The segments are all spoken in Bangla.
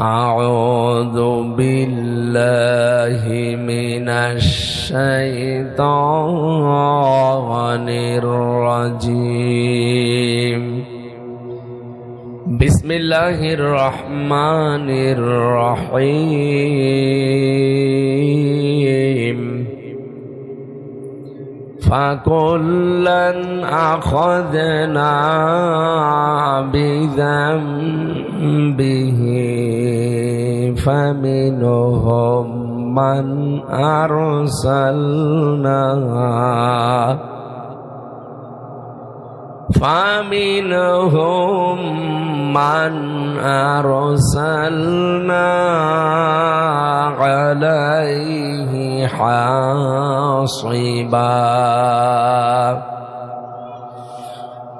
أعوذ بالله من الشيطان الرجيم. بسم الله الرحمن الرحيم. فكلا أخذنا بذنبه فمنهم من أرسلنا عليه حاصبا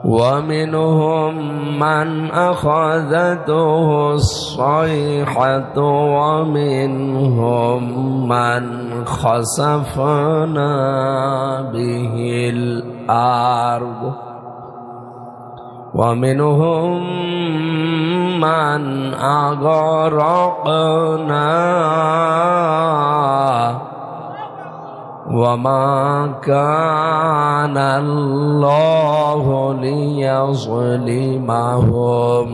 ومنهم من أخذته الصيحة ومنهم من خسفنا به الأرض ومنهم من أغرقنا وما كان الله ليظلمهم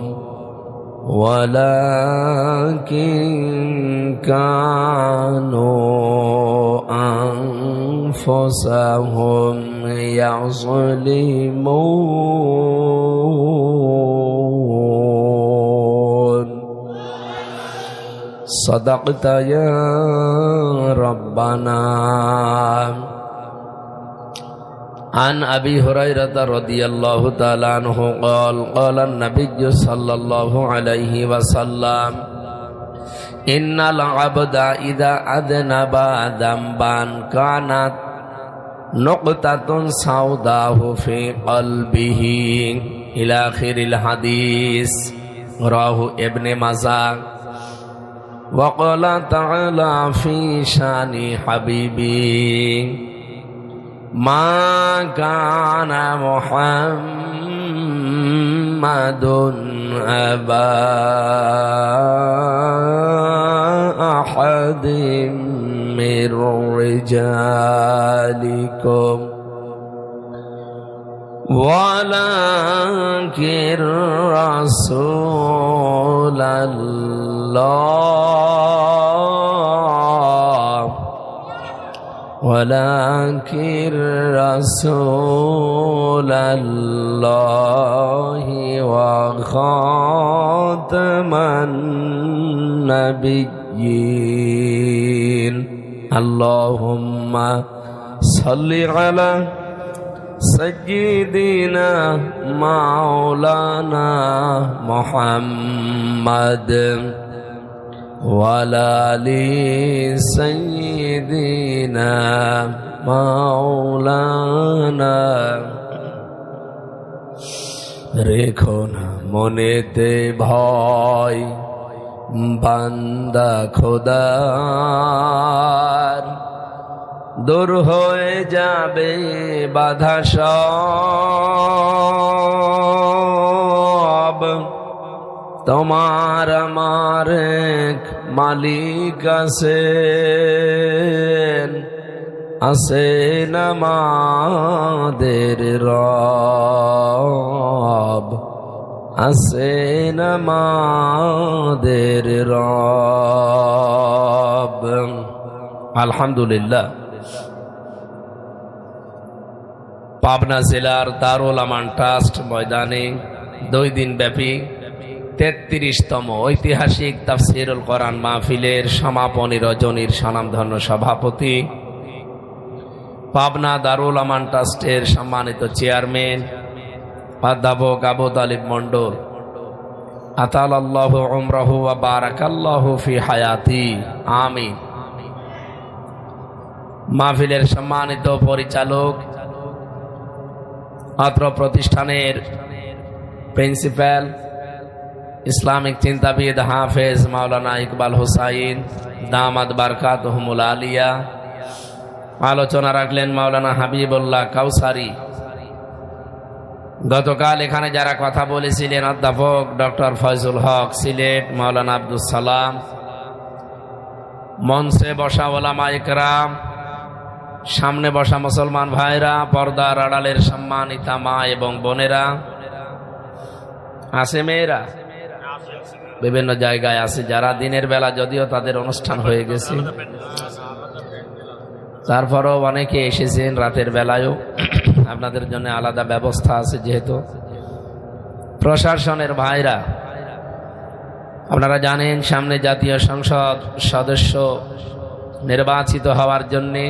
ولكن كانوا أنفسهم يظلمون. صدقت يا ربنا. عن أبي هريرة رضي الله تعالى عنه قال قال النبي صلى الله عليه وسلم إن العبد إذا أذنب ذنبا كانت نقطة سوداء في قلبه إلى آخر الحديث. رواه ابن ماجه. وقال تعالى في شان حبيبي ما كان محمد أبا أحد من رجالكم ولكن رسول الله ولكن رسول الله وخاتم النبيين. اللهم صل على سيدنا مولانا محمد وعلى آل سيدنا مولانا। রেখো না মনেতে ভয় বান্দা খোদার, দূর হয়ে যাবে বাধা সব। তোমার আমার এক মালিক আছেন আমাদের রব, আছেন আমাদের রব। আলহামদুলিল্লাহ। পাবনা জেলার দারুল আমান ট্রাস্ট ময়দানে 2 দিন ব্যাপী 33তম ঐতিহাসিক তাফসীরুল কোরআন মাহফিলের সমাপনী রজনীর স্বনামধন্য সভাপতি, পাবনা দারুল আমান ট্রাস্টের সম্মানিত চেয়ারম্যান অধ্যাপক আবু তালিব মণ্ডল, আতালাল্লাহু উমরাহু ওয়া বারাকাল্লাহু ফি হায়াতি, আমিন। মাহফিলের সম্মানিত পরিচালক, অত্র প্রতিষ্ঠানের প্রিন্সিপাল, ইসলামিক চিন্তাবিদ হাফেজ মাওলানা ইকবাল হুসাইন দামাত বারকাতুহুমুল আলিয়া, আলোচনা রাখলেন মাওলানা হাবিবুল্লাহ কাউসারি, গতকাল এখানে যারা কথা বলেছিলেন অধ্যাপক ডক্টর ফয়জুল হক সিলেট, মাওলানা আব্দুল সালাম, মঞ্চে বসা ওলামা ইকরাম, সামনে বসা মুসলমান ভাইরা, পর্দার আড়ালের সম্মানিতা মা এবং বোনেরা, আছে মেয়েরা, বিভিন্ন জায়গায় আছে যারা দিনের বেলা, যদিও তাদের অনুষ্ঠান হয়ে গেছে, তারপরও অনেকে এসেছেন রাতের বেলায়ও। আপনাদের জন্য আলাদা ব্যবস্থা আছে, যেহেতু প্রশাসনের ভাইরা, আপনারা জানেন সামনে জাতীয় সংসদ সদস্য নির্বাচিত হওয়ার জন্যে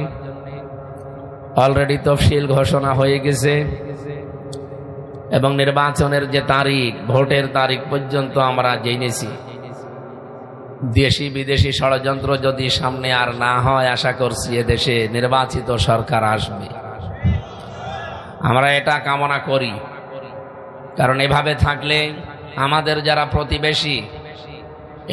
অলরেডি তফসিল ঘোষণা হয়ে গেছে এবং নির্বাচনের যে তারিখ, ভোটের তারিখ পর্যন্ত আমরা জেনেছি। দেশি বিদেশি ষড়যন্ত্র যদি সামনে আর না হয়, আশা করছি এদেশে নির্বাচিত সরকার আসবে। আমরা এটা কামনা করি, কারণ এভাবে থাকলে আমাদের যারা প্রতিবেশী,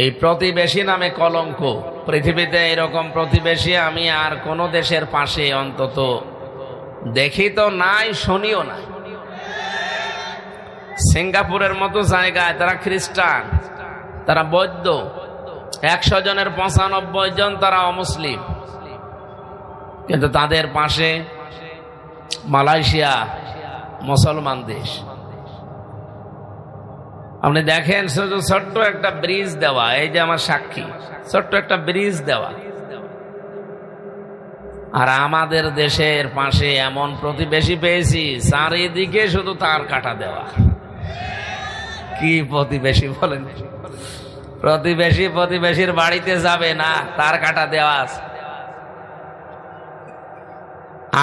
এই প্রতিবেশী নামে কলঙ্ক। পৃথিবীতে এরকম প্রতিবেশী আমি আর কোন দেশের পাশে অন্তত দেখি তো নাই, শুনিও না। সিঙ্গাপুরের মতো জায়গায় তারা খ্রিস্টান, তারা বৌদ্ধ, 100 জনের 95 জন তারা অমুসলিম, কিন্তু তাদের পাশে মালয়েশিয়া মুসলমান দেশ। আপনি দেখেন শুধু ছোট্ট একটা ব্রিজ দেওয়া, এই যে আমার সাক্ষী, ছোট্ট একটা ব্রিজ দেওয়া, আর আমাদের দেশের পাশে এমন প্রতিবেশী পেয়েছি চারিদিকে শুধু তার কাটা দেওয়া। কি প্রতিবেশী বলেন? প্রতিবেশীর বাড়িতে যাবে না, তার কাটা দেওয়া আছে।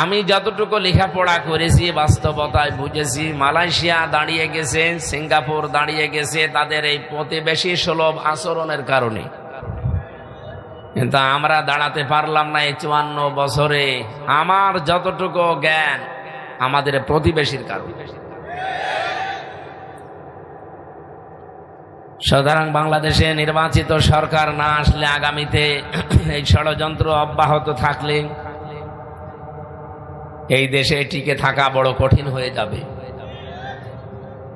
আমি যতটুকু লেখাপড়া করেছি, বাস্তবতায় বুঝেছি, মালয়েশিয়া দাঁড়িয়ে গেছে, সিঙ্গাপুর দাঁড়িয়ে গেছে তাদের এই প্রতিবেশী সুলভ আচরণের কারণে, কিন্তু আমরা দাঁড়াতে পারলাম না এই 54 বছরে। আমার যতটুকু জ্ঞান, আমাদের প্রতিবেশীর কারণে। সুতরাং বাংলাদেশে নির্বাচিত সরকার না আসলে, আগামীতে এই ষড়যন্ত্র অব্যাহত থাকলে এই দেশে টিকে থাকা বড় কঠিন হয়ে যাবে।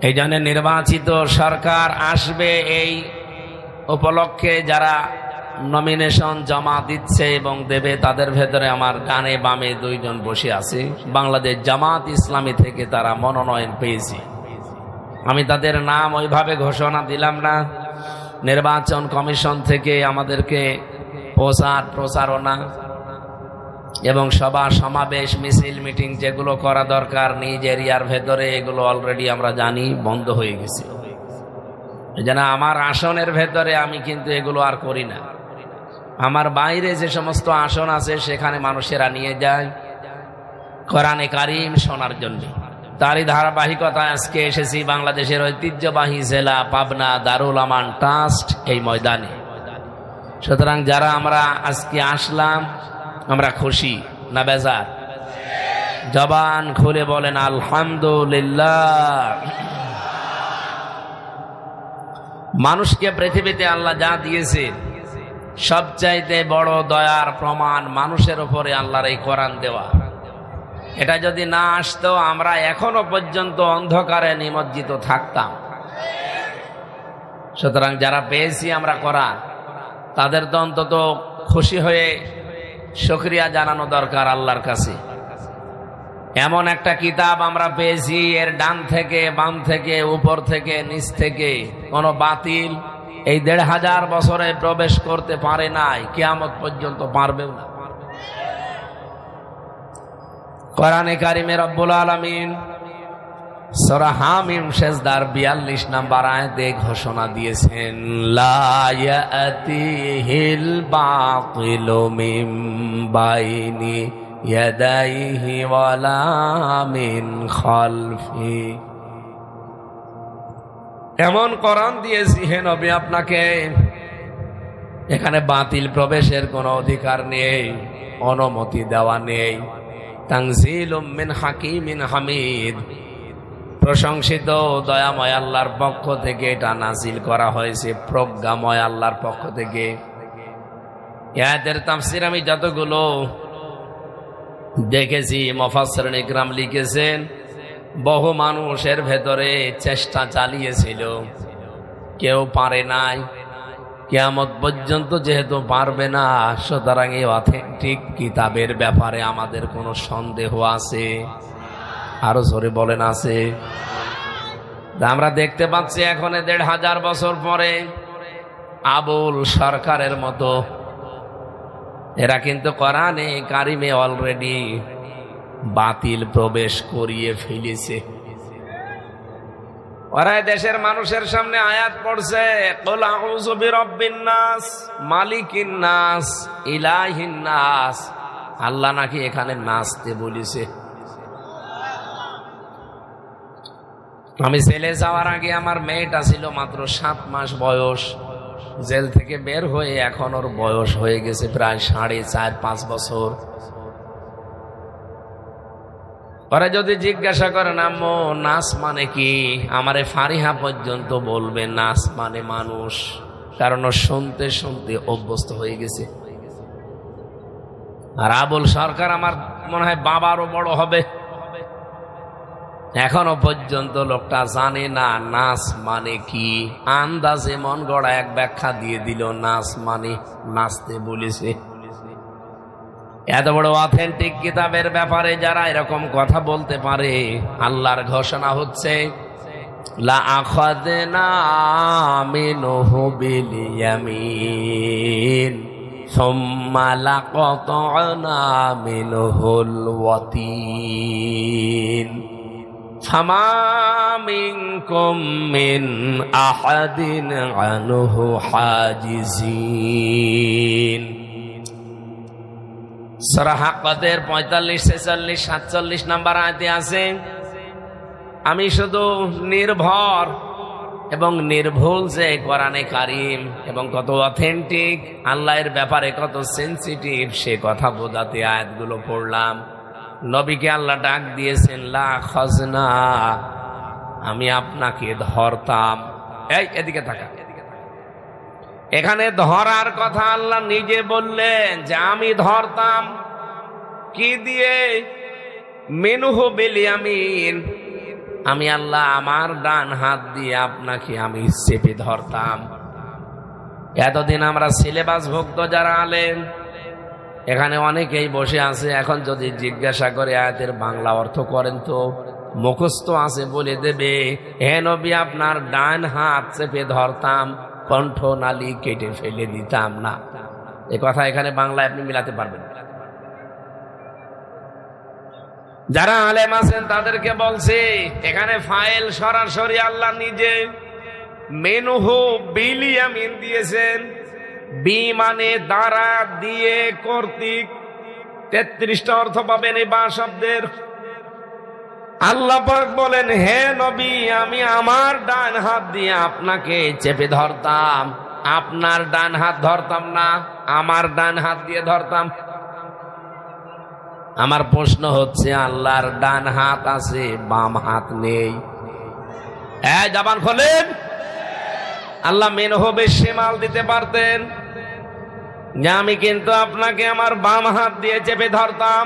এই জন্য নির্বাচিত সরকার আসবে, এই উপলক্ষে যারা নমিনেশন জমা দিচ্ছে এবং দেবে, তাদের ভেতরে আমার ডানে বামে 2 জন বসে আছে। বাংলাদেশ জামাত ইসলামী থেকে তারা মনোনয়ন পেয়েছে। আমি তাদের নাম ওইভাবে ঘোষণা দিলাম না। নির্বাচন কমিশন থেকে আমাদেরকে প্রচারণা এবং সভা সমাবেশ, মিছিল, মিটিং যেগুলো করা দরকার নিজ এরিয়ার ভেতরে, এগুলো অলরেডি আমরা জানি বন্ধ হয়ে গেছে। যেন আমার আসনের ভেতরে আমি কিন্তু এগুলো আর করি না। আমার বাইরে যে সমস্ত আসন আছে সেখানে মানুষেরা নিয়ে যায় কোরআনে কারিম শোনার জন্য। তারই ধারাবাহিকতায় আজকে এসেছি বাংলাদেশের ঐতিহ্যবাহী জেলা পাবনা দারুল আমান ট্রাস্ট এই ময়দানে। সুতরাং যারা আমরা আজকে আসলাম, আমরা খুশি না বেজার? জবান খুলে বলেন আলহামদুলিল্লাহ। মানুষকে পৃথিবীতে আল্লাহ যা দিয়েছে, সবচাইতে বড় দয়ার প্রমাণ মানুষের উপরে আল্লাহর এই কোরআন দেওয়া। এটা যদি না আসতো, আমরা এখনো পর্যন্ত অন্ধকারে নিমজ্জিত থাকতাম। সুতরাং যারা পেয়েছি আমরা কোরআন, তাদের তো অন্তত খুশি হয়ে শুকরিয়া জানানো দরকার আল্লাহর কাছে। এমন একটা কিতাব আমরা পেয়েছি, এর ডান থেকে বাম থেকে উপর থেকে নিচ থেকে কোনো বাতিল এই 1500 বছরে প্রবেশ করতে পারে নাই, কিয়ামত পর্যন্ত পারবেও না। কোরআনে কারিমে রব্বুল আলামিন সূরা হামিম সেজদার 42 নম্বর আয়াতে ঘোষণা দিয়েছেন, লা ইয়াতিহিল বাতিলু মিন বাইনি ইয়াদাইহি ওয়ালা মিন খালফি। এমন কোরআন দিয়েছি হে নবী আপনাকে, এখানে বাতিল প্রবেশের কোনো অধিকার নেই, অনুমতি দেওয়া নেই। তানজিলুম মিন হাকিমিন হামিদ, প্রশংসিত দয়াময় আল্লাহর পক্ষ থেকে এটা নাজিল করা হয়েছে, প্রজ্ঞাময় আল্লাহর পক্ষ থেকে। আয়াতের তাফসীর আমি যতগুলো দেখেছি মুফাসসিরিন ইকরাম লিখেছেন, বহু মানুষের ভেতরে চেষ্টা চালিয়েছিল, কেউ পারে নাই। কিয়ামত পর্যন্ত যেহেতু পারবে না, সুতরাং এই অথেন্টিক কিতাবের ব্যাপারে আমাদের কোনো সন্দেহ আছে? আরো জোরে বলেন আছে? আমরা দেখতে পাচ্ছি এখন ১৫০০ বছর পরে আবুল সরকারের মতো এরা কিন্তু কোরআনে কারিমে অলরেডি বাতিল প্রবেশ করিয়ে ফেলেছে। ওরা দেশের মানুষের সামনে আয়াত পড়ছে, কুল আউযু বিরাব্বিন নাস, মালিকিন নাস, ইলাহিন নাস। আল্লাহ নাকি এখানে নাচতে বলেছে। আমি জেলে যাওয়ার আগে আমার মেয়েটা ছিল মাত্র 7 মাস বয়স। জেল থেকে বের হয়ে এখন ওর বয়স হয়ে গেছে প্রায় 4.5-5 বছর। ওরা যদি জিজ্ঞাসা করেন আম্মু নাচ মানে কি, আমারে ফারিহা পর্যন্ত বলবে নাচ মানে মানুষ, কারণ ও শুনতে শুনতে অভ্যস্ত হয়ে গেছে। আর আবুল সরকার আমার মনে হয় বাবারও বড় হবে, এখনো পর্যন্ত লোকটা জানে না নাচ মানে কি। আন্দাজে মন গড়া এক ব্যাখ্যা দিয়ে দিল, নাচ মানে নাচতে বলেছে। এত বড় অথেন্টিক কিতাবের ব্যাপারে যারা এরকম কথা বলতে পারে, আল্লাহর ঘোষণা হচ্ছে লা আখাযনা মিনহু বিল ইয়ামিন সুম্মা লাকাতনা মিনহুল ওয়াতিন ফামা মিনকুম মিন আহাদিন আনহু হাজিজিন। সূরা হাক্কাতের 45, 46, 47 নাম্বার আয়াতে আছে, আমি শুধু নির্ভর এবং নির্ভুল যে কোরআনে কারিম এবং কত অথেন্টিক, আল্লাহর ব্যাপারে কত সেনসিটিভ সে কথা বোঝাতে আয়াতগুলো পড়লাম। নবীকে আল্লাহ ডাক দিয়েছেন লা খাজনা, আমি আপনাকে ধরতাম। এই এদিকে তাকা, এখানে ধরার কথা আল্লাহ নিজে বললেন যে আমি ধরতাম। কি দিয়ে? মিনহু বিল ইয়ামিন, আমি আল্লাহ আমার ডান হাত দিয়ে আপনাকে আমি চেপে ধরতাম। এতদিন আমরা সিলেবাস ভুক্ত যারা আলেম, এখানে অনেকেই বসে আছে, এখন যদি জিজ্ঞাসা করে আয়াতের বাংলা অর্থ করেন তো মুখস্থ আছে বলে দেবে, হে নবী আপনার ডান হাত চেপে ধরতাম, কণ্ঠ নালী কেটে ফেলে দিতাম না। এ কথা এখানে বাংলায় আপনি মিলাতে পারবেন? যারা আলেম আছেন তাদেরকে বলছি, এখানে ফাইল সরাসরি আল্লাহ নিজে মিনহু বিল ইয়ামিন দিয়েছেন। বি মানে দ্বারা, দিয়ে, কর্তৃক। 33টা অর্থ পাবেন এই বা শব্দের। আল্লাহ পাক বলেন, হে নবী আমি আমার ডান হাত দিয়ে আপনাকে চেপে ধরতাম, আপনার ডান হাত ধরতাম না, আমার ডান হাত দিয়ে ধরতাম। আমার প্রশ্ন হচ্ছে, আল্লাহর ডান হাত আছে, বাম হাত নেই। জবান খোলেন। আল্লাহ মিনহু বিশিমাল দিতে পারতেন যে আমি কিন্তু আপনাকে আমার বাম হাত দিয়ে চেপে ধরতাম।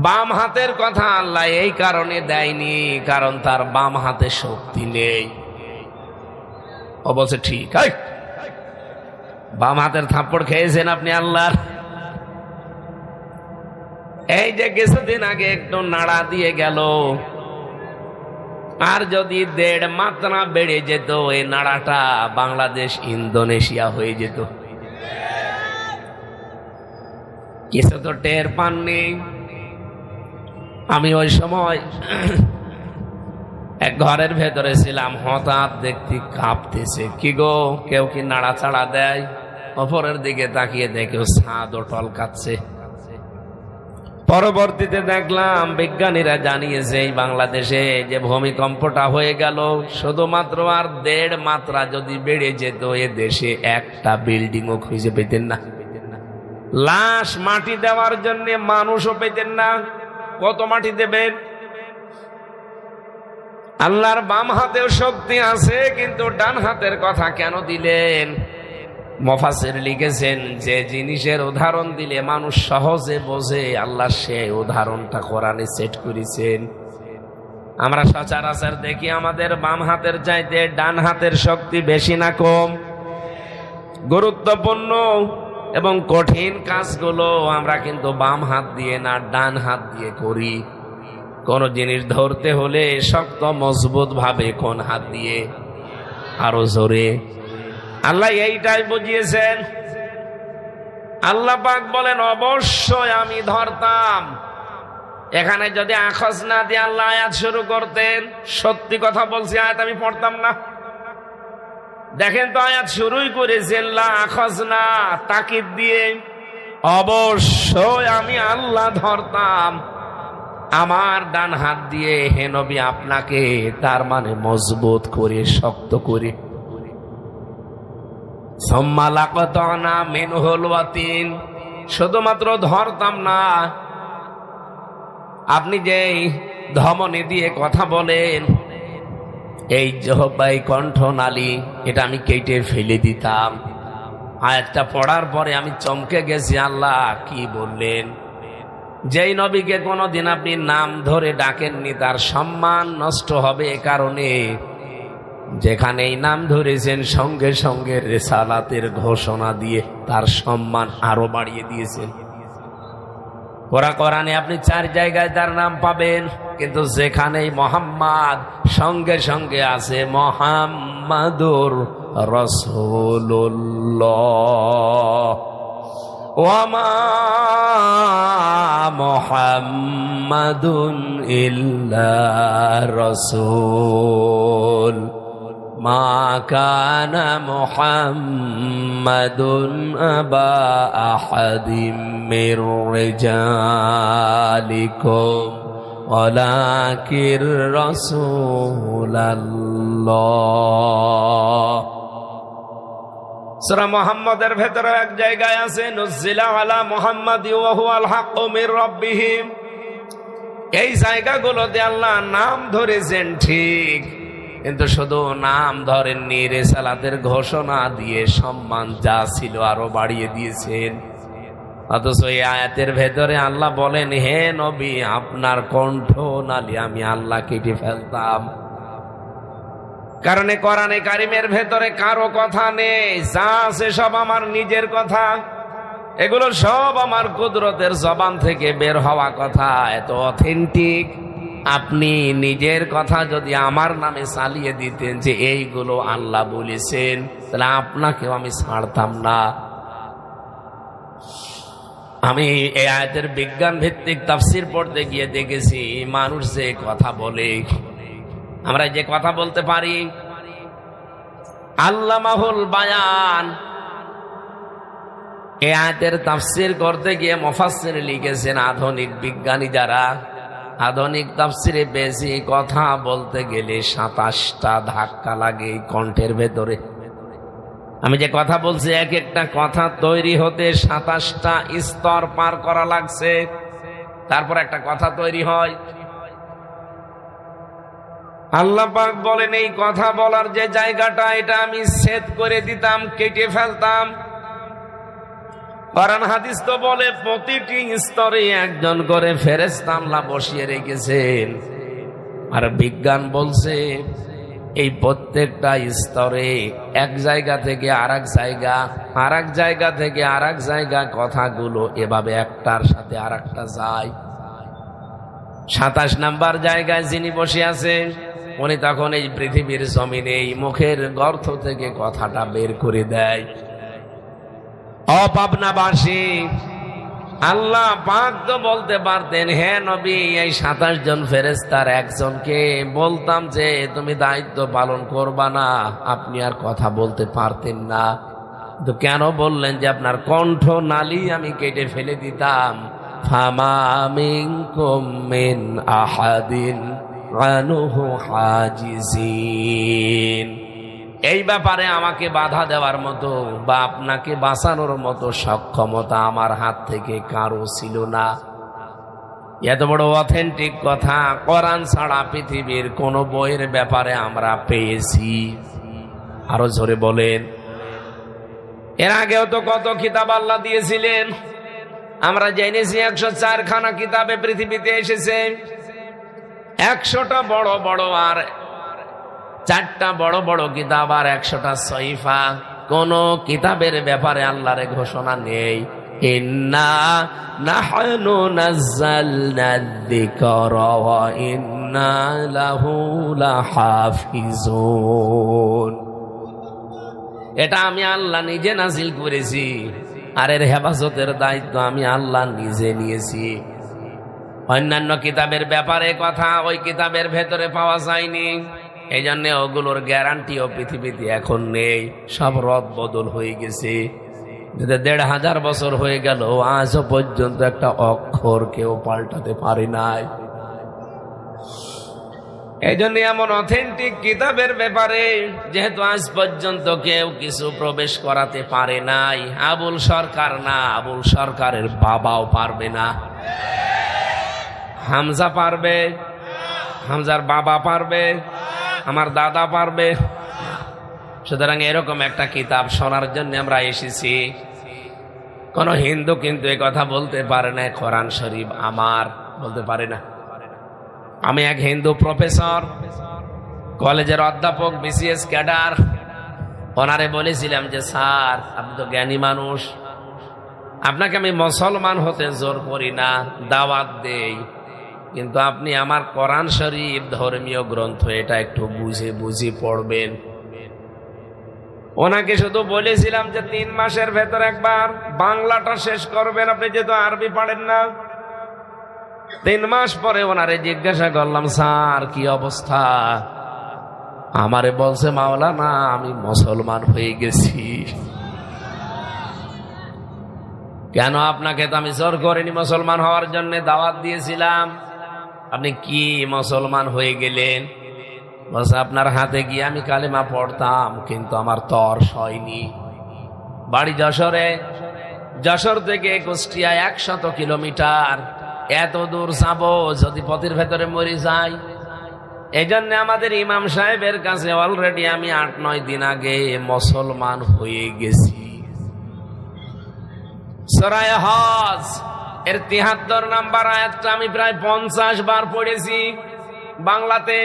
বাম হাতের কথা আল্লাহ এই কারণে দেয়নি, কারণ তার বাম হাতে শক্তি নেই। ও বলছে ঠিক, বাম হাতের থাপ্পড় খেয়েছেন আপনি আল্লাহর। এই যে কিছুদিন আগে একটু নাড়া দিয়ে গেল, আর যদি 1.5 মাত্রা বেড়ে যেত এই নাড়াটা বাংলাদেশ ইন্দোনেশিয়া হয়ে যেত। কিছু তো টের পাননি। আমি ওই সময় এক ঘরের ভেতরে ছিলাম, হঠাৎ দেখতে কাঁপতেছে। কি গো, কেউ কি নাড়াচাড়া দেয়? ওপরের দিকে তাকিয়ে দেখেও ছাদও টলকাচ্ছে। পরবর্তীতে দেখলাম বিজ্ঞানীরা জানিয়েছে এই বাংলাদেশে যে ভূমিকম্পটা হয়ে গেল, শুধুমাত্র আর 1.5 মাত্রা যদি বেড়ে যেত এ দেশে একটা বিল্ডিংও খুঁজে পেতেন না, লাশ মাটি দেওয়ার জন্য মানুষও পেতেন না। কত মাটি দেবেন? আল্লাহর বাম হাতেও শক্তি আছে, কিন্তু ডান হাতের কথা কেন দিলেন? মুফাসসির লিখেছেন যে জিনিসের উদাহরণ দিলে মানুষ সহজে বোঝে, আল্লাহ সেই উদাহরণটা কোরআনে সেট করেছেন। আমরা সচরাচর দেখি আমাদের বাম হাতের চাইতে ডান হাতের শক্তি বেশি না কম? গুরুত্বপূর্ণ এবং কঠিন কাজগুলো আমরা কিন্তু বাম হাত দিয়ে না ডান হাত দিয়ে করি। কোন জিনিস ধরতে হলে শক্ত মজবুত ভাবে কোন হাত দিয়ে? আরো জোরে। আল্লাহ এইটাই বুঝিয়েছেন। আল্লাহ পাক বলেন অবশ্যই আমি ধরতাম। এখানে যদি আখজ না দিয়ে আল্লাহ আয়াত শুরু করতেন, সত্যি কথা বলছি, আয়াত আমি পড়তাম না। দেখেন তো আয়াত শুরুই করেছেন লা আখজ না, তাকিদ দিয়ে। অবশ্যই আমি আল্লাহ ধরতাম আমার ডান হাত দিয়ে হে নবী আপনাকে, তার মানে মজবুত করে শক্ত করে। শুধুমাত্র ধরতাম না, আপনি যে ধমনী দিয়ে কথা বলেন, এই জহবাই কণ্ঠনালী, এটা আমি কেটে ফেলে দিতাম। আয়াতটা পড়ার পরে আমি চমকে গেছি, আল্লাহ কি বললেন? যেই নবীকে কোনোদিন আপনি নাম ধরে ডাকেননি তার সম্মান নষ্ট হবে এ কারণে, যেখানেই নাম ধরেছেন সঙ্গে সঙ্গে রিসালাতের ঘোষণা দিয়ে তার সম্মান আরো বাড়িয়ে দিয়েছেন। কোরআনে আপনি 4 জায়গায় তার নাম পাবেন, কিন্তু যেখানেই মোহাম্মদ সঙ্গে সঙ্গে আছে মোহাম্মদুর রাসূলুল্লাহ। ওয়ামা মুহাম্মাদুন ইল্লা রাসূল মা কানা মুহাম্মাদুন আবা আহাদিম মির রিজালিকুম ওয়ালাকির রাসূলুল্লাহ। সূরা মুহাম্মাদের ভেতরে এক জায়গায় আছে নুজিলা আলা মুহাম্মাদি ওয়া হুয়াল হাক্কু মির রাব্বিহিম। এই জায়গাগুলোতে আল্লাহ নাম ধরেছেন ঠিক, কিন্তু শুধু নাম ধরেননি, রিসালাতের ঘোষণা দিয়ে সম্মান যা ছিল আরো বাড়িয়ে দিয়েছেন। অথচ এই আয়াতের ভেতরে আল্লাহ বলেন হে নবী আপনার কণ্ঠ নালী আমি আল্লাহ কেটে ফেলতাম। কারণ কোরআনে কারিমের ভেতরে কারো কথা নেই, যা আছে সব আমার নিজের কথা। এগুলো সব আমার কুদরতের জবান থেকে বের হওয়া কথা, এত অথেন্টিক। আপনি নিজের কথা যদি আমার নামে চালিয়ে দিতেন যে এইগুলো আল্লাহ বলেছেন, তাহলে আপনাকেও আমি ছাড়তাম না। আমি এই আয়াতের বিজ্ঞান ভিত্তিক তাফসীর পড়তে গিয়ে দেখেছি মানুষ যে কথা বলে, আমরা যে কথা বলতে পারি, আল্লামাহুল বায়ান, এই আয়াতের তাফসীর করতে গিয়ে মুফাসসির লিখেছেন আধুনিক বিজ্ঞানী যারা, আধুনিক তাফসীরে বেশি কথা বলতে গেলে 27টা ধাক্কা লাগে এই কণ্ঠের ভেতরে। আমি যে কথা বলছি এক একটা কথা তৈরি হতে 27টা স্তর পার করা লাগছে, তারপর একটা কথা তৈরি হয়। আল্লাহ পাক বলেন এই কথা বলার যে জায়গাটা, এটা আমি ছেদ করে দিতাম, কেটে ফেলতাম। কোরআন হাদিস তো বলে প্রতিটি স্তরে একজন করে ফেরেশতা আল্লাহ বসিয়ে রেখেছেন। আর বিজ্ঞান বলছে এই প্রত্যেকটা স্তরে এক জায়গা থেকে আরেক জায়গা, আরেক জায়গা থেকে আরেক জায়গা কথাগুলো এভাবে একটার সাথে আরেকটা যায়। 27 নাম্বার জায়গায় যিনি বসে আছেন উনি তখন এই পৃথিবীর জমিনে এই মুখের গর্ত থেকে কথাটা বের করে দেয়। অপাবনাবাসী আল্লাহ পাক তো বলতে পারতেন হে নবী এই 27 জন ফেরেশতার একজনকে বলতাম যে তুমি দায়িত্ব পালন করবা না, আপনি আর কথা বলতে পারতেন না। তো কেন বললেন যে আপনার কণ্ঠ নালী আমি কেটে ফেলে দিতাম? ফামা মিনকুম মিন আহাদিন আনহু হাজিজিন। এই ব্যাপারে আমাকে বাধা দেওয়ার মতো বা আপনাকে বাঁচানোর মতো সক্ষমতা আমার হাত থেকে কারো ছিল না। এত বড় অথেন্টিক কথা কোরআন ছাড়া পৃথিবীর কোন বইয়ের ব্যাপারে আমরা পেয়েছি? আরো জোরে বলেন। এর আগেও তো কত কিতাব আল্লাহ দিয়েছিলেন, আমরা জেনেছি 104 খানা কিতাবে পৃথিবীতে এসেছে। 100টা বড় বড় আর 4টা বড় বড় কিতাব আর 100টা সহিফা। কোন কিতাবের ব্যাপারে আল্লাহর ঘোষণা নেই ইন্না নাহনু নাযালনা যিকরা ওয়া ইন্না লাহু লাহাফিজুন। এটা আমি আল্লাহ নিজে নাজিল করেছি, আর এর হেফাজতের দায়িত্ব আমি আল্লাহ নিজে নিয়েছি। অন্যান্য কিতাবের ব্যাপারে কথা ওই কিতাবের ভেতরে পাওয়া যায়নি, এই জন্য ওগুলোর গ্যারান্টিও পৃথিবীতে এখন নেই, সব রদ বদল হয়ে গেছে। 1500 বছর হয়ে গেল, আজও পর্যন্ত একটা অক্ষর কেউ পাল্টাতে পারে নাই। এই জন্য এমন অথেন্টিক কিতাবের ব্যাপারে যেহেতু আজ পর্যন্ত কেউ কিছু প্রবেশ করাতে পারে নাই, আবুল সরকার না, আবুল সরকারের বাবাও পারবে না। হামজা পারবে, হামজার বাবা পারবে, আমার দাদা পারবে। সুতরাং এরকম একটা কিতাব শোনার জন্য আমরা এসেছি। কোন হিন্দু কিন্তু এই কথা বলতে পারে না কোরআন শরীফ আমার, বলতে পারে না। আমি এক হিন্দু প্রফেসর, কলেজের অধ্যাপক, বিসিএস ক্যাডার, ওনারে বলেছিলাম যে স্যার আপনি তো জ্ঞানী মানুষ, আপনাকে আমি মুসলমান হতে জোর করি না, দাওয়াত দেই, কিন্তু আপনি আমার কোরআন শরীফ ধর্মীয় গ্রন্থ এটা একটু বুঝে বুঝে পড়বেন। ওনাকে শুধু বলেছিলাম যে 3 মাসের ভেতর একবার বাংলাটা শেষ করবেন, আপনি যেহেতু আরবি পারেন না। 3 মাস পরে ওনারে জিজ্ঞাসা করলাম স্যার কি অবস্থা, আমারে বলছে মাওলানা আমি মুসলমান হয়ে গেছি। কেন? আপনাকে তো আমি জোর করিনি মুসলমান হওয়ার জন্য, দাওয়াত দিয়েছিলাম। আপনি কি মুসলমান হয়ে গেলেন? বলছে আপনার হাতে গিয়ে আমি কালেমা পড়তাম, কিন্তু আমার তর হয়নি। বাড়ি যশোরে, যশোর থেকে কুষ্টিয়া 100 কিলোমিটার, এত দূর যাবো যদি পথের ভেতরে মরে যাই। এই জন্য আমাদের ইমাম সাহেবের কাছে অলরেডি আমি 8-9 দিন আগে মুসলমান হয়ে গেছি। সূরা হজ এর 73 নম্বর আয়াতটা আমি প্রায় 50 বার পড়েছি বাংলাতে।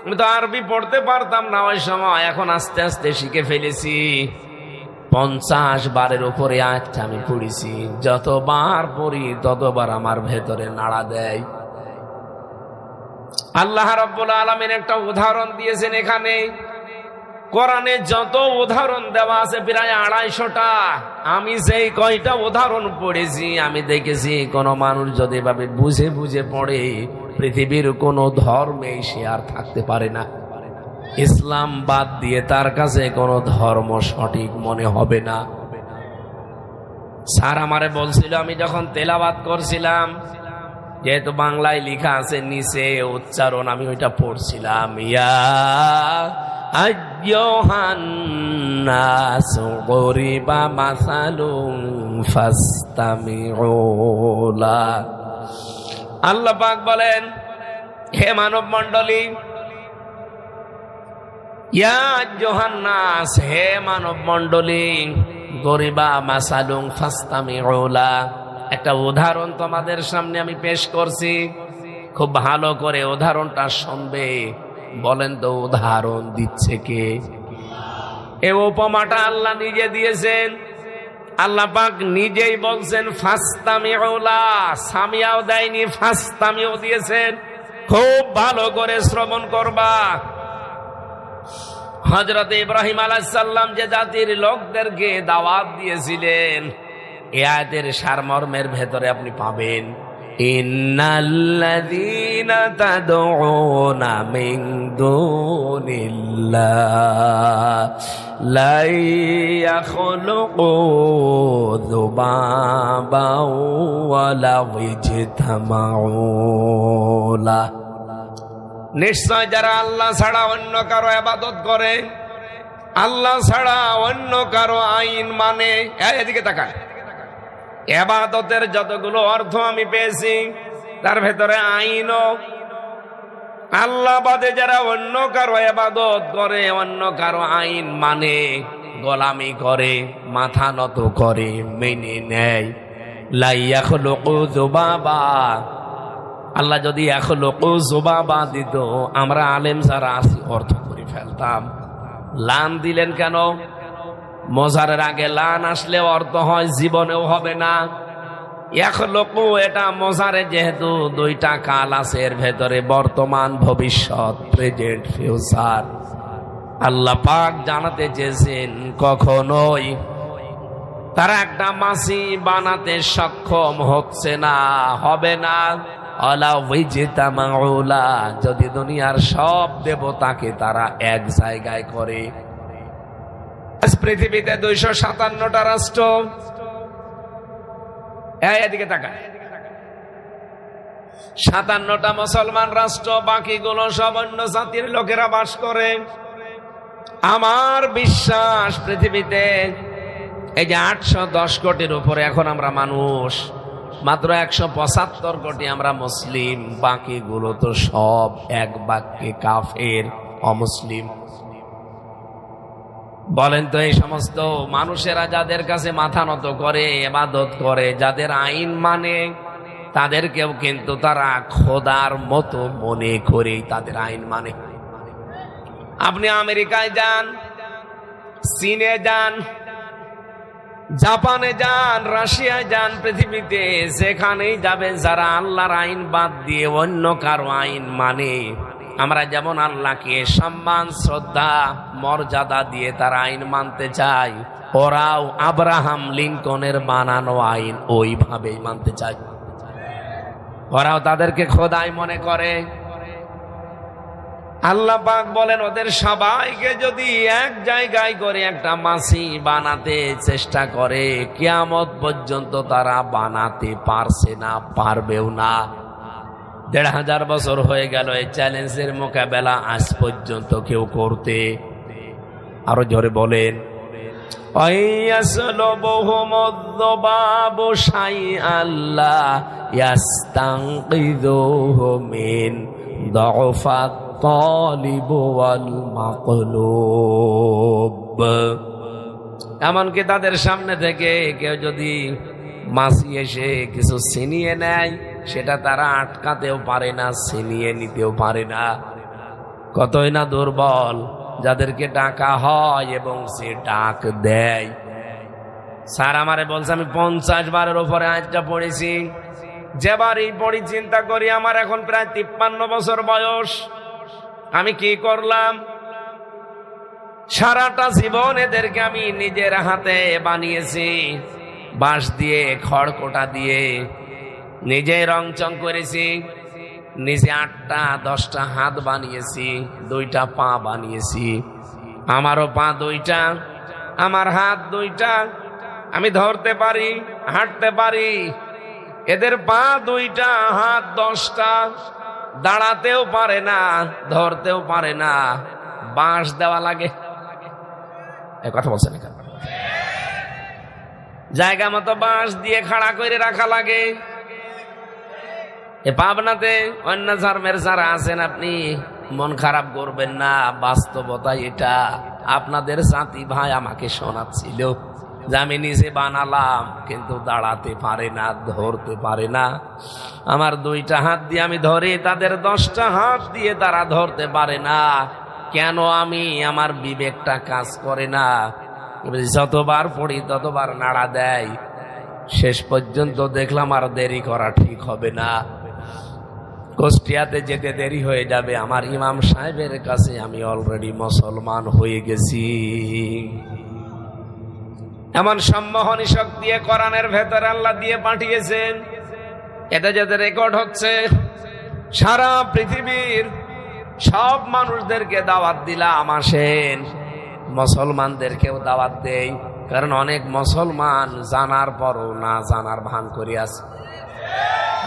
আমি তো আরবি পড়তে পারতাম না ওই সময়, এখন আস্তে আস্তে শিখে ফেলেছি। 50 বারের উপরে আয়াতটা আমি পড়েছি। যতবার পড়ি ততবার আমার ভেতরে নাড়া দেয়। আল্লাহ রাব্বুল আলামিন একটা উদাহরণ দিয়েছেন এখানে। কোরআনে যত উদাহরণ দেওয়া আছে প্রায় 250টা। আমি সেই কয়টা উদাহরণ পড়েছি, আমি দেখেছি কোন মানুষ যদি ভাবে বুঝে বুঝে পড়ে, পৃথিবীর কোন ধর্মে সে আর থাকতে পারে না। ইসলাম বাদ দিয়ে তার কাছে কোন ধর্ম সঠিক মনে হবে না। স্যার আমারে বলছিল, আমি যখন তেলাওয়াত করছিলাম, যেহেতু বাংলায় লেখা আছে নিচে উচ্চারণ, আমি ওইটা পড়ছিলাম, ইয়া আইয়ুহান নাসু গরিবা মাসালুম ফাসতামিউ লা। আল্লাহ পাক বলেন, হে মানব মণ্ডলী, ইয়া আইয়ুহান নাস, হে মানব মণ্ডলী, গরিবা মাসালুম ফাসতামিউ লা। একটা উদাহরণ তোমাদের সামনে আমি পেশ করছি, খুব ভালো করে উদাহরণটা শুনবে। বলেন তো উদাহরণ দিচ্ছে কে? এই উপমাটা আল্লাহ নিজে দিয়েছেন। আল্লাহ পাক নিজেই বলছেন ফাসতামিউ লা, সামিয়াও দেয়নি, ফাসতামিউ দিয়েছেন। খুব ভালো করে শ্রবণ করবা। হযরত ইব্রাহিম আলাইহিস সালাম যে জাতির লোকদেরকে দাওয়াত দিয়েছিলেন, এই আয়াতের সারমর্মের ভেতরে আপনি পাবেন, ইন্নাল্লাযীনা তাদউনা মিন দুনিল্লাহ লা ইয়াখলুকু যুবাবাও ওয়ালা ইজতামাউ লা। নিশ্চয় যারা আল্লাহ ছাড়া অন্য কারো ইবাদত করে, আল্লাহ ছাড়া অন্য কারো আইন মানে, এদিকে তাকান, ইবাদতের যতগুলো অর্থ আমি পেয়েছি তার ভেতরে আইনও। আল্লাহ বাদে যারা অন্য কারো ইবাদত করে, অন্য কারো আইন মানে, গোলামি করে, মাথা নত করে, মেনে নেয়। লা ইয়াখলুকু যুবাবা, আল্লাহ যদি ইয়াখলুকু যুবাবা দিত, আমরা আলেম যারা আছি অর্থ করে ফেলতাম। লান দিলেন কেন? মজারের আগে লান আসলে অর্থ হয় জীবনেও হবে না। ইয়াখলুকু এটা মজারে, যেহেতু দুইটা কাল আছে, এর ভেতরে বর্তমান, ভবিষ্যৎ, প্রেজেন্ট, ফিউচার। আল্লাহ পাক জানাতে চেয়েছেন কখনোই তারা একটা মাছি বানাতে সক্ষম হচ্ছে না, হবে না। আলা ওয়াইজিতামাউলা, যদি দুনিয়ার সব দেবতাকে তারা এক জায়গায় করে। আজ পৃথিবীতে 257টা রাষ্ট্র, এদিকে তাকা, 57টা মুসলমান রাষ্ট্র, বাকিগুলো সব অন্য জাতির লোকেরা বাস করে। আমার বিশ্বাস পৃথিবীতে এই যে 810 কোটির উপরে এখন আমরা মানুষ, মাত্র 175 কোটি আমরা মুসলিম, বাকিগুলো তো সব এক বাক্যে কাফের, অমুসলিম। বলেন তো, এই সমস্ত মানুষেরা যাদের কাছে মাথা নত করে, ইবাদত করে, যাদের আইন মানে, তাদেরকেও কিন্তু তারা খোদার মতো মনে করে তাদের আইন মানে। আপনি আমেরিকায় যান, চীনে যান, জাপানে যান, রাশিয়ায় যান, পৃথিবীতে যেখানেই যাবেন, যারা আল্লাহর আইন বাদ দিয়ে অন্য কারো আইন মানে, আমরা যেমন আল্লাহকে সম্মান, শ্রদ্ধা, মর্যাদা দিয়ে তার আইন মানতে চাই, ওরাও আব্রাহাম লিঙ্কনের বানানো আইন ওইভাবেই মানতে চায়। ওরাও তাদেরকে খোদাই মনে করে। আল্লাহ পাক বলেন, ওদের সবাইকে যদি এক জায়গায় করে একটা মাছি বানাতে চেষ্টা করে, কিয়ামত পর্যন্ত তারা বানাতে পারছে না, পারবেও না। 1500 বছর হয়ে গেল এই চ্যালেঞ্জের মোকাবেলা, আজ পর্যন্ত কেউ করতে। আরো জোরে বলেন, এমনকি তাদের সামনে থেকে কেউ যদি মাছি এসে কিছু ছিনিয়ে নেয়, সেটা তারা আটকাতেও পারে না, ছিনিয়ে নিতেও পারে না। কতই না দুর্বল যাদেরকে ডাকা হয় এবং সে ডাক দেয়। স্যার আমারে বলছে, আমি 50 বারের উপরে আজটা পড়েছি, যেবারই পড়ি চিন্তা করি আমার এখন প্রায় 53 বছর বয়স, আমি কি করলাম? সারাটা জীবন এদেরকে আমি নিজের হাতে বানিয়েছি, বাঁশ দিয়ে, খড়কোটা দিয়ে, নিজে রং চং করেছি, নিজে 8টা 10টা হাত বানিয়েছি, 2টা পা বানিয়েছি। আমারও পা 2টা, আমার হাত 2টা, আমি ধরতে পারি, হাঁটতে পারি। এদের পা 2টা, হাত 10টা, দাঁড়াতেও পারে না, ধরতেও পারে না, বাঁশ দেওয়া লাগে। কথা বলছেন, জায়গা মতো বাঁশ দিয়ে খাড়া করে রাখা লাগে। এ পাবনাতে অন্য ধর্মের যারা আছেন, আপনি মন খারাপ করবেন না, বাস্তবতা এটা। আপনাদের জাতি ভাই আমাকে শোনাচ্ছিল যে আমি নিজে বানালাম, কিন্তু দাঁড়াতে পারে না, ধরতে পারে না। আমার 2টা হাত দিয়ে আমি ধরি, তাদের 10টা হাত দিয়ে তারা ধরতে পারে না। কেন? আমার বিবেকটা কাজ করে না। যতবার পড়ি ততবার নাড়া দেয়। শেষ পর্যন্ত দেখলাম আর দেরি করা ঠিক হবে না, কুষ্টিয়াতে যেতে দেরি হয়ে যাবে। আমার ইমাম সাহেবের কাছে আমি অলরেডি মুসলমান হয়ে গেছি। এমন সম্মোহনী শক্তি কোরআনের ভেতরে আল্লাহ দিয়ে পাঠিয়েছেন। এটা যাতে রেকর্ড হচ্ছে, সারা পৃথিবীর সব মানুষদেরকে দাওয়াত দিলাম, আসেন। মুসলমানদেরকেও দাওয়াত দেই, কারণ অনেক মুসলমান জানার পরও না জানার ভান করে আছে।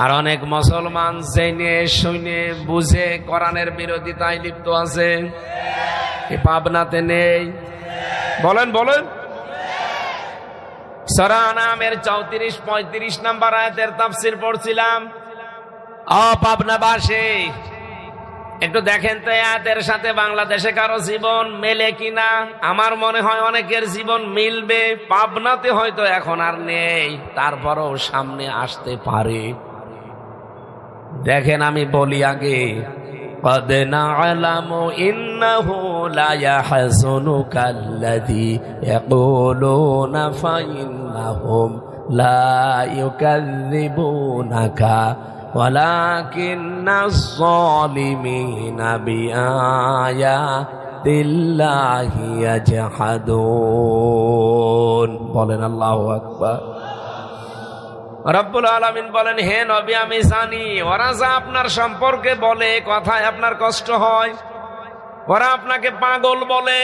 আর অনেক মুসলমান জেনে শুনে বুঝে কোরআনের বিরোধিতায় লিপ্ত আছে। এ পাবনাতে নেই? বলেন বলেন। সূরা আনামের 34-35 নম্বর আয়াতের তাফসীর পড়ছিলাম। পাবনাবাসী, একটু দেখেন তো আয়াতের সাথে বাংলাদেশে কারো জীবন মেলে কিনা। আমার মনে হয় অনেকের জীবন মিলবে। পাবনাতে হয়তো এখন আর নেই, তারপরও সামনে আসতে পারে। দেখেন, আমি বলি আগে, قد نعلم إنه لا يحزنك الذي يقولون فإنهم لا يكذبونك ولكن الظالمين بآيات الله يجحدون বলেন আল্লাহু আকবার। রব্বুল আলামিন বলেন, হে নবী, আমি জানি ওরা যা আপনার সম্পর্কে বলে, কথায় আপনার কষ্ট হয়। ওরা আপনাকে পাগল বলে,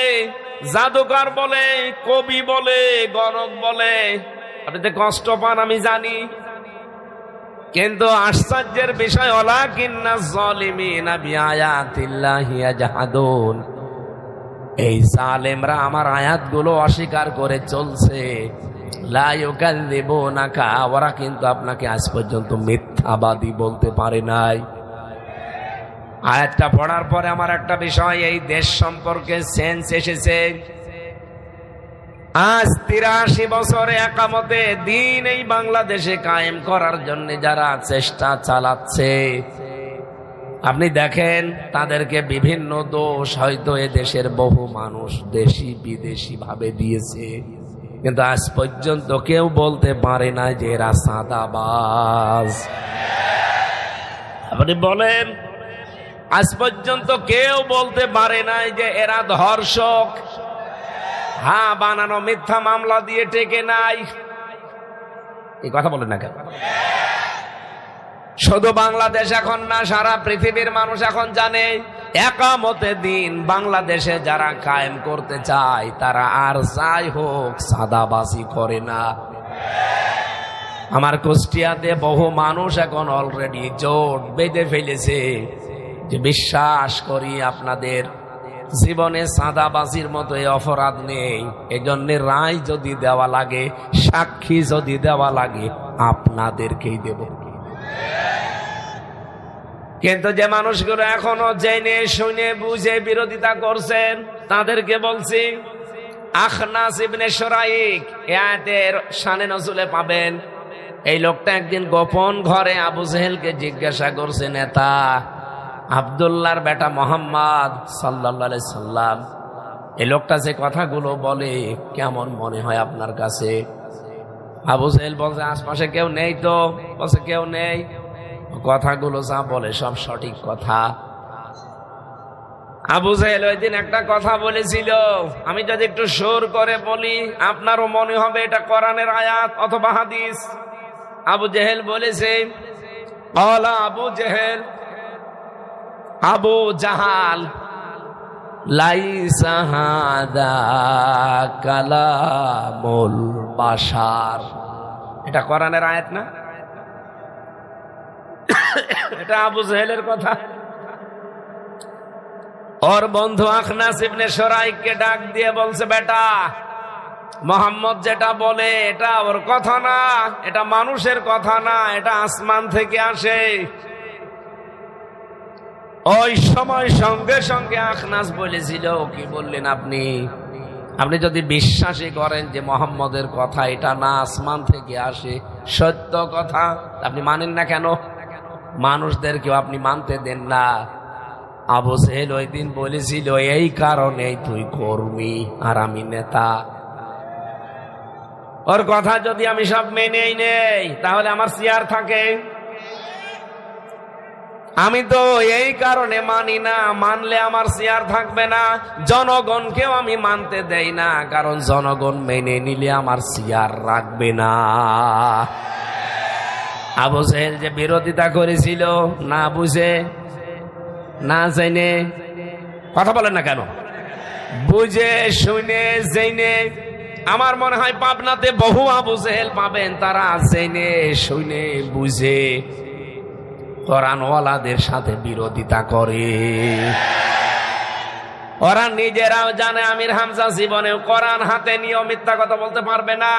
জাদুকর বলে, কবি বলে, গণক বলে, আপনি তো কষ্ট পান, আমি জানি। কিন্তু আশ্চর্যের বিষয়, ওয়ালাকিন্নাজ জালিমিনা বিআয়াতিল্লাহি ইয়াজহাদুন, এই জালেমরা আমার আয়াতগুলো অস্বীকার করে চলছে। লা ইউকাযযিবুনাকা, ওরা কিন্তু আপনাকে আজ পর্যন্ত মিথ্যাবাদী বলতে পারে নাই। আয়াতটা পড়ার পরে আমার একটা বিষয়, এই দেশ সম্পর্কে সেন্স এসেছে। আজ 83 বছরে একামতে দিন এই বাংলাদেশে কায়েম করার জন্য যারা চেষ্টা চালাচ্ছে, আপনি দেখেন তাদেরকে বিভিন্ন দোষ হয়তো এ দেশের বহু মানুষ দেশি বিদেশি ভাবে দিয়েছে, কিন্তু আজ পর্যন্ত কেউ বলতে পারে না যে এরা সাদাবাজ। আপনি বলেন, আজ পর্যন্ত কেউ বলতে পারে নাই যে এরা ধর্ষক। হ্যাঁ, বানানো মিথ্যা মামলা দিয়ে টেকে নাই। এই কথা বলেন না কেন? শুধু বাংলাদেশ এখন না, সারা পৃথিবীর মানুষ এখন জানে একামতে দিন বাংলাদেশে যারা কায়েম করতে চায় তারা আর যাই হোক সাদাবাজি করে না। আমার কুষ্টিয়াতে বহু মানুষ এখন অলরেডি জোট বেঁধে ফেলেছে যে বিশ্বাস করি আপনাদের জীবনে সাদাবাজির মতো এই অপরাধ নেই, এজন্য রায় যদি দেওয়া লাগে, সাক্ষী যদি দেওয়া লাগে, আপনাদেরকেই দেব। কিন্তু যে মানুষগুলো এখনো জেনে শুনে বুঝে বিরোধিতা করছেন, তাদেরকে বলছি, আখনাস ইবনে শুরাইক আয়াতের শানে নজুলে পাবেন। এই লোকটা একদিন গোপন ঘরে আবু জেহেলকে জিজ্ঞাসা করছে, নেতা আব্দুল্লাহর বেটা মোহাম্মদ সাল্লাল্লাহু আলাইহি সাল্লাম, এই লোকটা যে কথাগুলো বলে কেমন মনে হয় আপনার কাছে? আবু জেহেল বলছে, আশপাশে কেউ নেই তো। বলছে, কেউ নেই, কথাগুলো যা বলে সব সঠিক কথা। আবু জেহেল ওই দিন একটা কথা বলেছিল, আমি যদি একটু সুর করে বলি আপনারও মনে হবে এটা কোরআনের আয়াত অথবা হাদিস। আবু জেহেল বলেছে, ক্বালা আবু জেহেল আবু জাহাল লাইসা হাদা কালামুল বাশার। এটা কোরআনের আয়াত না, এটা আবু জেহেলের কথা। ওর বন্ধু আখনাস ইবনে শুরাইককে ডাক দিয়ে বলছে, বেটা মোহাম্মদ যেটা বলে এটা ওর কথা না, এটা মানুষের কথা না, এটা আসমান থেকে আসে। ওই সময় সঙ্গে সঙ্গে আখনাস বলেছিল, কি বললেন আপনি? আপনি যদি বিশ্বাসই করেন যে মোহাম্মদের কথা এটা না আসমান থেকে আসে, সত্য কথা, আপনি মানেন না কেন? মানুষদেরকেও আপনি মানতে দেন না। আবু জেহেল ওই দিন বলেছিল, এই কারণে তুই কর্মী আর আমি নেতা। ওর কথা যদি আমি সব মেনেই নেই তাহলে আমার চেয়ার থাকে। আমি তো এই কারণে মানি না, মানলে আমার চেয়ার থাকবে না। জনগণকেও আমি মানতে দেই না, কারণ জনগণ মেনে নিলে আমার চেয়ার রাখবে না। আবু জেহেল যে বিরোধিতা করেছিল না বুঝে না জেনে, কথা বলেন না কেন? বুঝে শুনে জেনে। আমার মনে হয় পাবনাতে বহু আবু জেহেল পাবেন, তারা জেনে শুনে বুঝে কোরআনওয়ালাদের সাথে বিরোধিতা করে। ওরা নিজেরাও জানে আমির হামজা জীবনেও কোরআন হাতে নিয়ে মিথ্যা কথা বলতে পারবে না।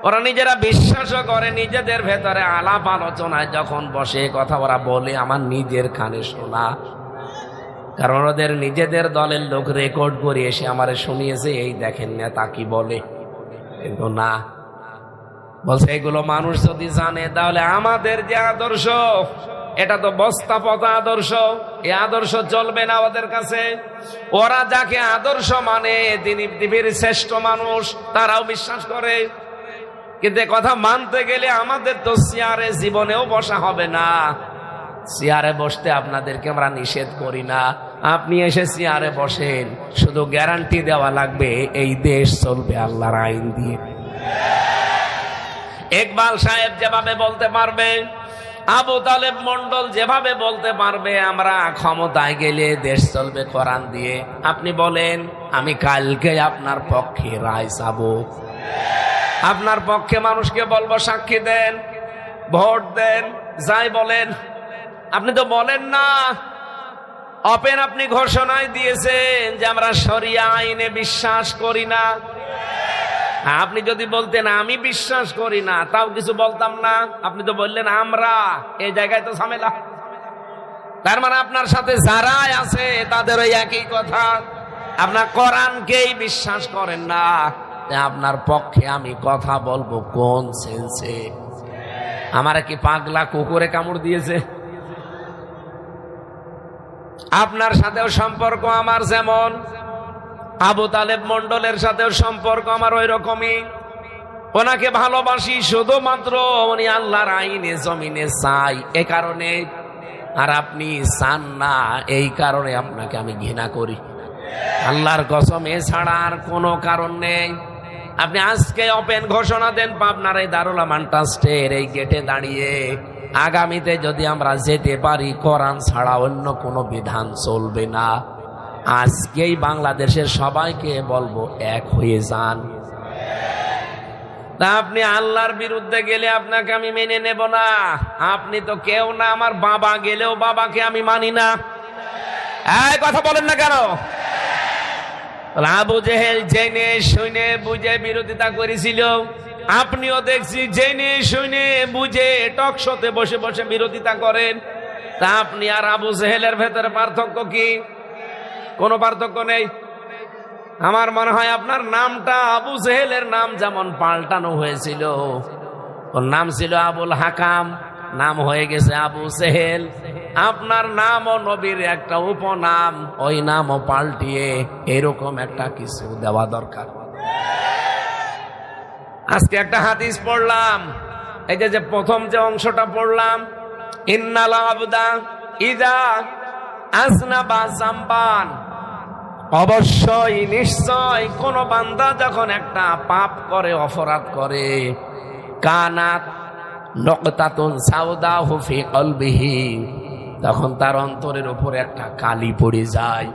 ওরা নিজেরা বিশ্বাসও করে, নিজেদের ভেতরে আলাপ আলোচনায় যখন বসে কথা ওরা বলে আমার নিজের কানে শোনা, কারণ ওদের নিজেদের দলের লোক রেকর্ড করে এসে আমারে শুনিয়েছে, এই দেখেন নেতা কি বলে। কিন্তু না, বলছে এগুলো মানুষ যদি জানে তাহলে আমাদের যে আদর্শ, এটা তো বস্তা পচা আদর্শ, এই আদর্শ চলবে না ওদের কাছে। ওরা যাকে আদর্শ মানে তিনি পৃথিবীর শ্রেষ্ঠ মানুষ, তারাও বিশ্বাস করে। কিন্তু কথা মানতে গেলে আমাদের তো চেয়ারে জীবনেও বসা হবে না। চেয়ারে বসতে আপনাদেরকে আমরা নিষেধ করি না, আপনি এসে চেয়ারে বসেন, শুধু গ্যারান্টি দেওয়া লাগবে এই দেশ চলবে আল্লাহর আইন দিয়ে। ইকবাল সাহেব যেভাবে বলতে পারবে, আবু তালেব মন্ডল যেভাবে বলতে পারবে আমরা ক্ষমতায় গেলে দেশ চলবে কোরআন দিয়ে, আপনি বলেন আমি কালকে আপনার পক্ষে রায় চাবো, আপনার পক্ষে মানুষকে বলবো সাক্ষী দেন, ভোট দেন, যাই বলেন। আপনি তো বলেন না। ওপেন আপনি ঘোষণায় দিয়েছেন যে আমরা শরিয়া আইনে বিশ্বাস করি না। আপনি যদি বলতেন আমি বিশ্বাস করি না, তাও কিছু বলতাম না। আপনি তো বললেন আমরা, এই জায়গায় তো ঝামেলা। তার মানে আপনার সাথে যারাই আছে তাদের ওই একই কথা, আপনার কোরআনকেই বিশ্বাস করেন না। আপনার পক্ষে আমি কথা বলবো কোন সেন্সে? আমার কি পাগলা কুকুরে কামড় দিয়েছে? আপনার সাথেও সম্পর্ক আমার যেমন, আবু তালেব মন্ডলের সাথেও সম্পর্ক আমার ওই রকমই। ওনাকে ভালোবাসি শুধুমাত্র উনি আল্লাহর আইনে জমিনে চাই এ কারণে, আর আপনি চান না এই কারণে আপনাকে আমি ঘৃণা করি। আল্লাহর কসম এছাড়া আর কোনো কারণ নেই। আপনি আজকে ওপেন ঘোষণা দেন পাবনার এই দারুল আমান ট্রাস্টের এই গেটে দাঁড়িয়ে, আগামীতে যদি আমরা যেতে পারি কোরআন ছাড়া অন্য কোনো বিধান চলবে না। আজকেই বাংলাদেশের সবাইকে বলবো এক হয়ে যান। তা আপনি আল্লাহর বিরুদ্ধে গেলে আপনাকে আমি মেনে নেব না। আপনি তো কেউ না, আমার বাবা গেলেও বাবাকে আমি মানি না। এই কথা বলেন না কেন? আবু জেহেল জেনে শুনে বুঝে বিরোধিতা করেছিল, আপনিও দেখছি জেনে শুনে বুঝে টক শোতে বসে বসে বিরোধিতা করেন। তা আপনি আর আবু জেহেলের ভেতরে পার্থক্য কি? কোনো পার্থক্য নেই। আমার মনে হয় আপনার নামটা আবু জেহেলের নাম যেমন পাল্টানো হয়েছিল, ওর নাম ছিল আবুল হাকাম, নাম হয়ে গেছে আবু জেহেল। আপনার নামও নবীর একটা উপনাম, ওই নামও পাল্টিয়ে এরকম একটা কিছু দেওয়া দরকার। আজকে একটা হাদিস পড়লাম, এই যে প্রথম যে অংশটা পড়লাম, ইন্নাল আবদা ইযা আযনাবা যামবান, অবশ্যই নিশ্চয় কোন বান্দা যখন একটা পাপ করে, অপরাধ করে, কানাত নকতাতুন সাউদাহু ফি কলবিহি, তখন তার অন্তরের উপর একটা কালি পড়ে যায়।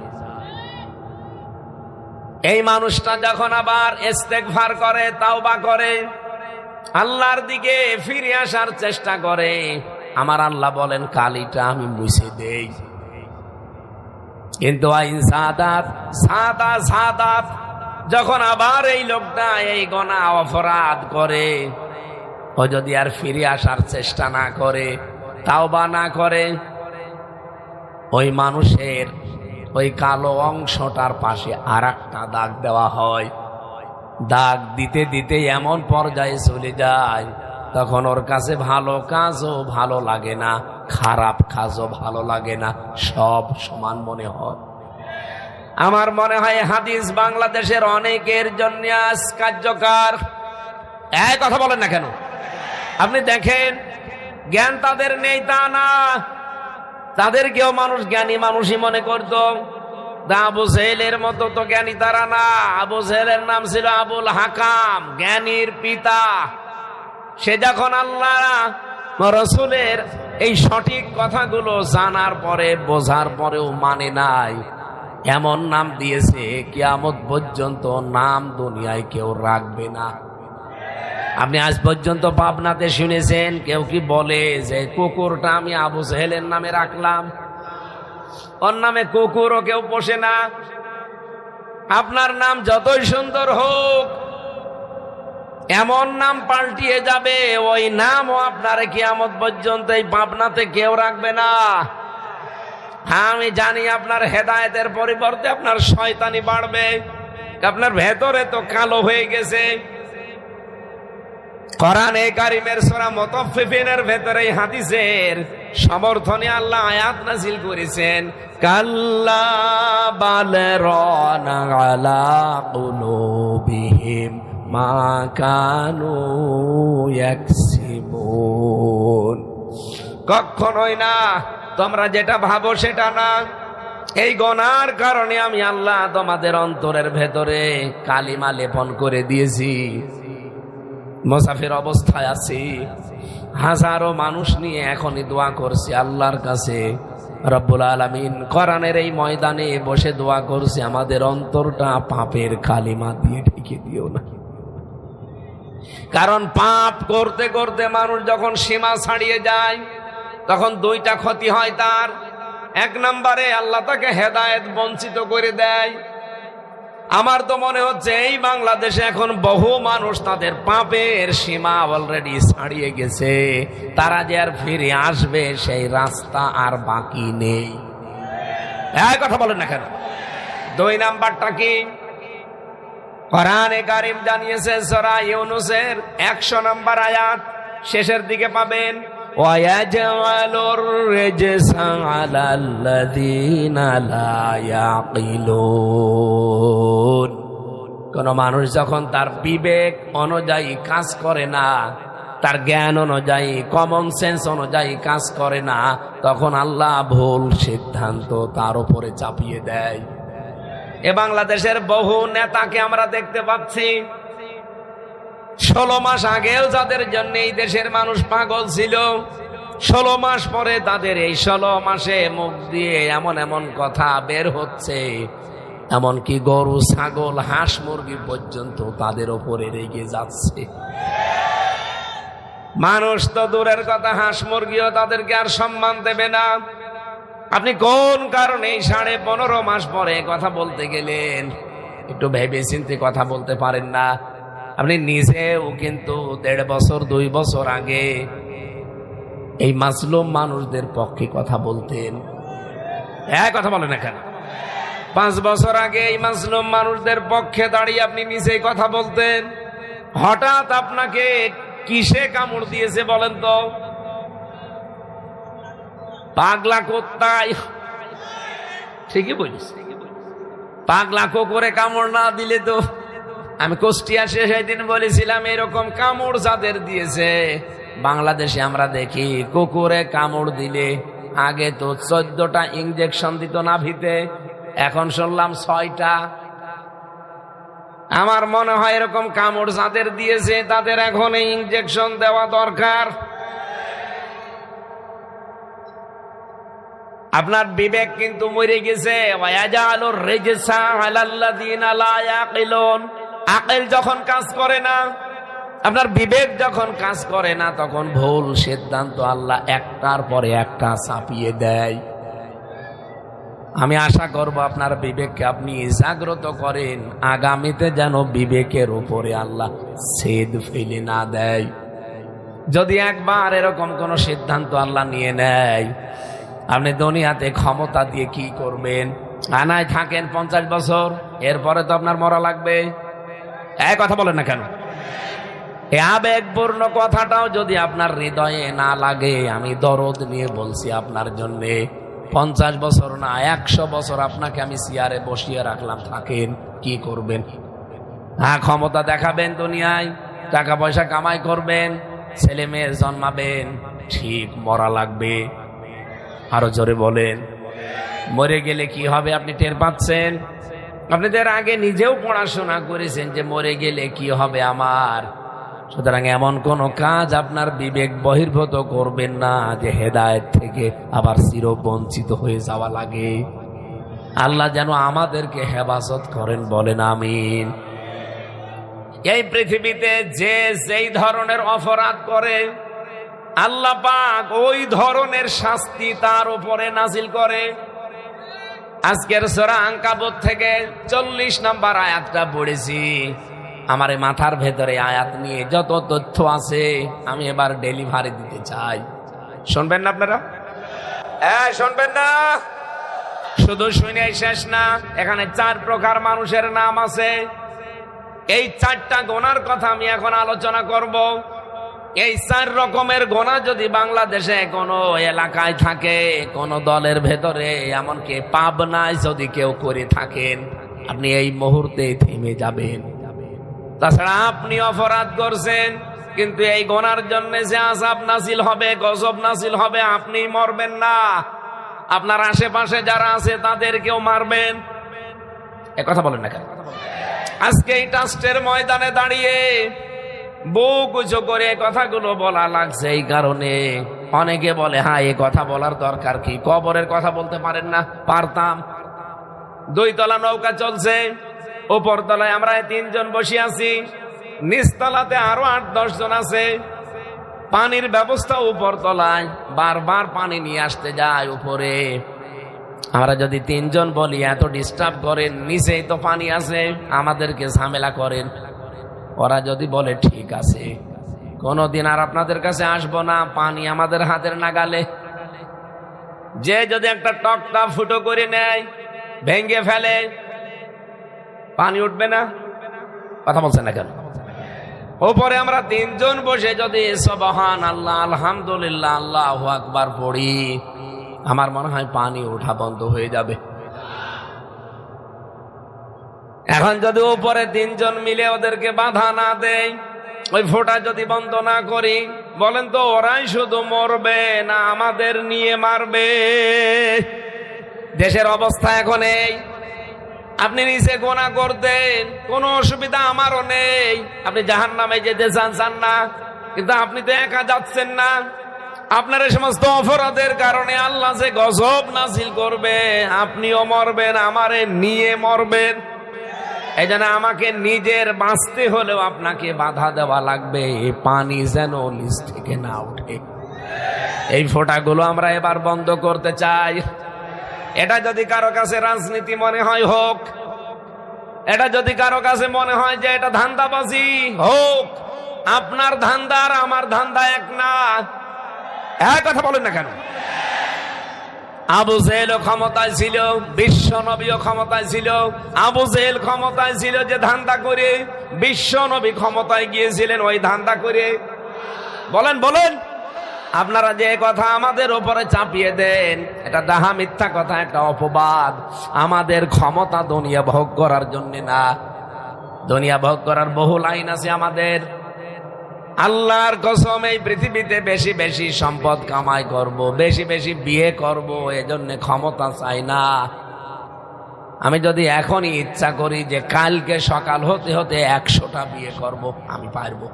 এই মানুষটা যখন আবার ইস্তেগফার করে, তাওবা করে, আল্লাহর দিকে ফিরে আসার চেষ্টা করে, আমার আল্লাহ বলেন কালিটা আমি মুছে দেই। কিন্তু আইন সাদাত সাদা সাদাত, যখন আবার এই লোকটা এই গুনাহ অপরাধ করে, ও যদি আর ফিরে আসার চেষ্টা না করে, তাওবা না করে, ওই মানুষের ওই কালো অংশটার পাশে আরেকটা দাগ দেওয়া হয়। দাগ দিতে দিতে এমন পর্যায়ে চলে যায়, তখন ওর কাছে ভালো কাজও ভালো লাগে না, খারাপ কাজও ভালো লাগে না, সব সমান মনে হয়। আমার মনে হয় হাদিস বাংলাদেশের অনেকের জন্য আজ কার্যকর। এই কথা বলেন না কেন? আপনি দেখেন, জ্ঞান তাদের নেই তা না, তাদেরকেও মানুষ জ্ঞানী মানুষই মনে করত। আবু জেহেলের মতো তো জ্ঞানী তারা না। আবু জেহেলের নাম ছিল আবুল হাকাম, জ্ঞানীর পিতা। সে যখন আল্লাহ রাসূলের এই সঠিক কথাগুলো জানার পরে, বোঝার পরেও মানে নাই, এমন নাম দিয়েছে কিয়ামত পর্যন্ত নাম দুনিয়ায় কেউ রাখবে না। আপনি আজ পর্যন্ত পাবনাতে শুনেছেন কেউ কি বলে যে কুকুরটা আমি আবু জেহেলের নামে রাখলাম? ওর নামে কুকুরও কেউ পোষে না। আপনার নাম যতই সুন্দর হোক, এমন নাম পাল্টিয়ে যাবে, ওই নামও আপনার কিয়ামত পর্যন্ত এই পাবনাতে কেউ রাখবে না। আমি জানি আপনার হেদায়েতের পরিবর্তে আপনার শয়তানি বাড়বে, আপনার ভেতরে তো কালো হয়ে গেছে। কোরআনে কারিমের সূরা মুতাফফিফিনের ভেতরে এই হাদিসের সমর্থনে আল্লাহ আয়াত নাযিল করেছেন, কাল্লা বাল রানা আলা কুলুবিহিম মা কানু ইয়াকসিবুন। কখনোই না, তোমরা যেটা ভাবো সেটা না। এই গুনার কারণে আমি আল্লাহ তোমাদের অন্তরের ভেতরে কালিমা লেপন করে দিয়েছি। মুসাফির অবস্থায় আছি, হাজারো মানুষ নিয়ে এখনই দোয়া করছি আল্লাহর কাছে। রব্বুল আলামিন কোরআনের এই ময়দানে বসে দোয়া করছি, আমাদের অন্তরটা পাপের কালিমা দিয়ে ঢেকে দিও না। কারণ পাপ করতে করতে মানুষ যখন সীমা ছাড়িয়ে যায় তখন দুইটা ক্ষতি হয় তার। এক নম্বরে আল্লাহ তাকে হেদায়েত বঞ্চিত করে দেয়। আমার তো মনে হচ্ছে এই বাংলাদেশে এখন বহু মানুষ তাদের পাপের সীমা অলরেডি ছাড়িয়ে গেছে, তারা যে আর ফিরে আসবে সেই রাস্তা আর বাকি নেই। এই কথা বলেন না কেন? দুই নাম্বারটা কি? কোরআনে কারীম জানিয়েছে সূরা ইউনূসের 100 নম্বর আয়াত শেষের দিকে পাবেন, ওয়ায়াজআলুর রিজসা আলাল্লাযীনা লা ইয়াকিলুন। কোন মানুষ যখন তার বিবেক অনুযায়ী কাজ করে না, তার জ্ঞান অনুযায়ী, কমন সেন্স অনুযায়ী কাজ করে না, তখন আল্লাহ ভুল সিদ্ধান্ত তার উপরে চাপিয়ে দেয়। এ বাংলাদেশের বহু নেতাকে আমরা দেখতে পাচ্ছি, 16 মাস আগেও যাদের জন্য এই দেশের মানুষ পাগল ছিল, 16 মাস পরে তাদের এই 16 মাসে মুখ দিয়ে এমন এমন কথা বের হচ্ছে, এমনকি গরু, ছাগল, হাঁস, মুরগি পর্যন্ত তাদের ওপরে রেগে যাচ্ছে। মানুষ তো দূরের কথা, হাঁস মুরগিও তাদেরকে আর সম্মান দেবে না। আপনি কোন কারণে 15.5 মাস পরে কথা বলতে গেলেন? একটু ভেবে চিন্তে কথা বলতে পারেন না? আপনি নিজেও কিন্তু 1.5 বছর 2 বছর আগে এই মাজলুম মানুষদের পক্ষে কথা বলতেন। কথা বলেন না কেন? 5 বছর আগে এই মাজলুম মানুষদের পক্ষে দাঁড়িয়ে আপনি নিজেই কথা বলতেন। হঠাৎ আপনাকে কিসে কামড় দিয়েছে বলেন তো? পাগলা কোত্তায়। ঠিকই বলিস, পাগলা কুকুরে কামড় না দিলে তো, আমি কুষ্টিয়া সেদিন বলেছিলাম এরকম কামড় যাদের দিয়েছে বাংলাদেশে আমরা দেখি, কুকুরে কামড় দিলে আগে তো 14টা ইনজেকশন দিত নাভিতে, এখন শুনলাম 6টা। আমার মনে হয় এরকম কামড় যাদের দিয়েছে তাদের এখন এই ইনজেকশন দেওয়া দরকার। আপনার বিবেক কিন্তু মরে গেছে। ওয়ায়াজআলুর রিজসা আলাল্লাযীনা লা ইয়াকিলুন। আকল যখন কাজ করে না, আপনার বিবেক যখন কাজ করে না, তখন ভুল সিদ্ধান্ত আল্লাহ একটার পরে একটা চাপিয়ে দেয়। আমি আশা করব আপনার বিবেককে আপনি জাগ্রত করেন, আগামীতে যেন বিবেকের উপরে আল্লাহ ছেদ ফেলে না দেয়। যদি একবার এরকম কোন সিদ্ধান্ত আল্লাহ নিয়ে নেয়, আপনি দুনিয়াতে ক্ষমতা দিয়ে কি করবেন? আনায় থাকেন 50 বছর, এরপরে তো আপনার মরা লাগবে। কথা বলেন না কেন? এই আবেগপূর্ণ কথাটাও যদি আপনার হৃদয়ে না লাগে, আমি দরদ নিয়ে বলছি আপনার জন্যে, 50 বছর না 100 বছর আপনাকে আমি চেয়ারে বসিয়ে রাখলাম, থাকেন, কি করবেন? ক্ষমতা দেখাবেন দুনিয়ায়, টাকা পয়সা কামাই করবেন, ছেলে মেয়ে জন্মাবেন, ঠিক মরা লাগবে। আরো জোরে বলেন। মরে গেলে কি হবে আপনি টের পাচ্ছেন? আপনাদের আগে নিজেও পড়াশোনা করেছেন যে মরে গেলে কি হবে আমার। সুতরাং এমন কোন কাজ আপনার বিবেক বহির্ভূত করবেন না যে হেদায়েত থেকে আবার চিরবঞ্চিত হয়ে যাওয়া লাগে। আল্লাহ যেন আমাদেরকে হেফাজত করেন, বলেন আমিন। এই পৃথিবীতে যে যেই ধরনের অপরাধ করে আল্লাহ পাক ওই ধরনের শাস্তি তার উপরে নাজিল করে। আজকের সূরা আনকাবুত থেকে 40 নম্বর আয়াতটা পড়েছি। আমার এই মাথার ভেতরে আয়াত নিয়ে যত তথ্য আছে আমি এবার ডেলিভারি দিতে চাই। শুনবেন না আপনারা? হ্যাঁ, শুনবেন না? শুধু শুনে শেষ না, এখানে 4 প্রকার মানুষের নাম আছে। এই 4টা গোনার কথা আমি এখন আলোচনা করব। এই 4 রকমের গোনা যদি বাংলাদেশে কোনো এলাকায় থাকে, কোন দলের ভেতরে, এমনকি পাবনায় যদি কেউ করে থাকেন, আপনি এই মুহূর্তে থেমে যাবেন। তাছাড়া আপনি অপরাধ করছেন, কিন্তু এই গোনার জন্য যে আযাব নাযিল হবে, গজব নাযিল হবে, আপনি মরবেন না, আপনার আশেপাশে যারা আছে তাদেরকেও মারবেন। এ কথা বলেন না কেন? আজকে এই ট্রাস্টের ময়দানে দাঁড়িয়ে বুক উঁচু করে কথাগুলো বলা লাগছে এই কারণে। অনেকে বলে, হ্যাঁ, এই কথা বলার দরকার কি? কবরের কথা বলতে পারেন না? পারতাম। 2 তলা নৌকা চলছে, উপর তলায় আমরা 3 জন বসে আছি, নিচতলাতে আরো 8-10 জন আছে। পানির ব্যবস্থা উপর তলায়, বারবার পানি নিয়ে আসতে যায় উপরে। আমরা যদি 3 জন বলি এত ডিস্টার্ব করেন, নিচেই তো পানি আছে, আমাদেরকে ঝামেলা করেন, ওরা যদি বলে ঠিক আছে, কোনদিন আর আপনাদের কাছে আসবো না, পানি আমাদের হাতের নাগালে। যে যদি একটা টকটা ফুটো করে নেয়, ভেঙে ফেলে, পানি উঠবে না? কথা বলছেন না কেন? উপরে আমরা 3 জন বসে যদি সুবহানাল্লাহ, আলহামদুলিল্লাহ, আল্লাহু আকবার পড়ি, আমার মনে হয় পানি ওঠা বন্ধ হয়ে যাবে। এখন যদি উপরে 3 জন মিলে ওদেরকে বাধা না দেয়, ওই ফোঁটা যদি বন্ধ না করি, বলেন তো ওরাই শুধু মরবে না আমাদের নিয়ে মারবে? দেশের অবস্থা এখন এই। আপনি নিচে গোনা করতেন, কোনো অসুবিধা আমারও নেই, আপনি জাহান্নামে যেতে চান না, কিন্তু আপনি তো একা যাচ্ছেন না। আপনার এই সমস্ত অপরাধের কারণে আল্লাহ যে গজব নাযিল করবে, আপনিও মরবেন, আমারে নিয়ে মরবেন। এই জন্য আমাকে নিজের বাঁচতে হলেও আপনাকে বাধা দেওয়া লাগবে, পানি যেন নিচ থেকে না ওঠে। এই ফোঁটাগুলো আমরা এবার বন্ধ করতে চাই। এটা যদি কারো কাছে রাজনীতি মনে হয় হোক, এটা যদি কারো কাছে মনে হয় যে এটা ধান্দাবাজি হোক, আপনার ধান্দা আর আমার ধান্দা এক না। এক কথা বলেন না কেন? আবু জেহেলও ক্ষমতায় ছিল, বিশ্ব নবীও ক্ষমতায় ছিল। আবু জেহেল ক্ষমতায় ছিল যে ধান্দা করে, বিশ্ব নবী ক্ষমতায় গিয়েছিলেন ওই ধান্দা করে। বলেন বলেন, আপনারা যে কথা আমাদের উপরে চাপিয়ে দেন, এটা ডাহা মিথ্যা কথা, একটা অপবাদ। আমাদের ক্ষমতা দুনিয়া ভোগ করার জন্য না, দুনিয়া ভোগ করার বহু লাইন আছে আমাদের। আল্লাহর কসম, এই পৃথিবীতে বেশি বেশি সম্পদ কামাই করব, বেশি বেশি বিয়ে করব, এজন্য ক্ষমতা চাই না। আমি যদি এখনই ইচ্ছা করি যে কালকে সকাল হতে হতে 100টা বিয়ে করব, আমি পারবো।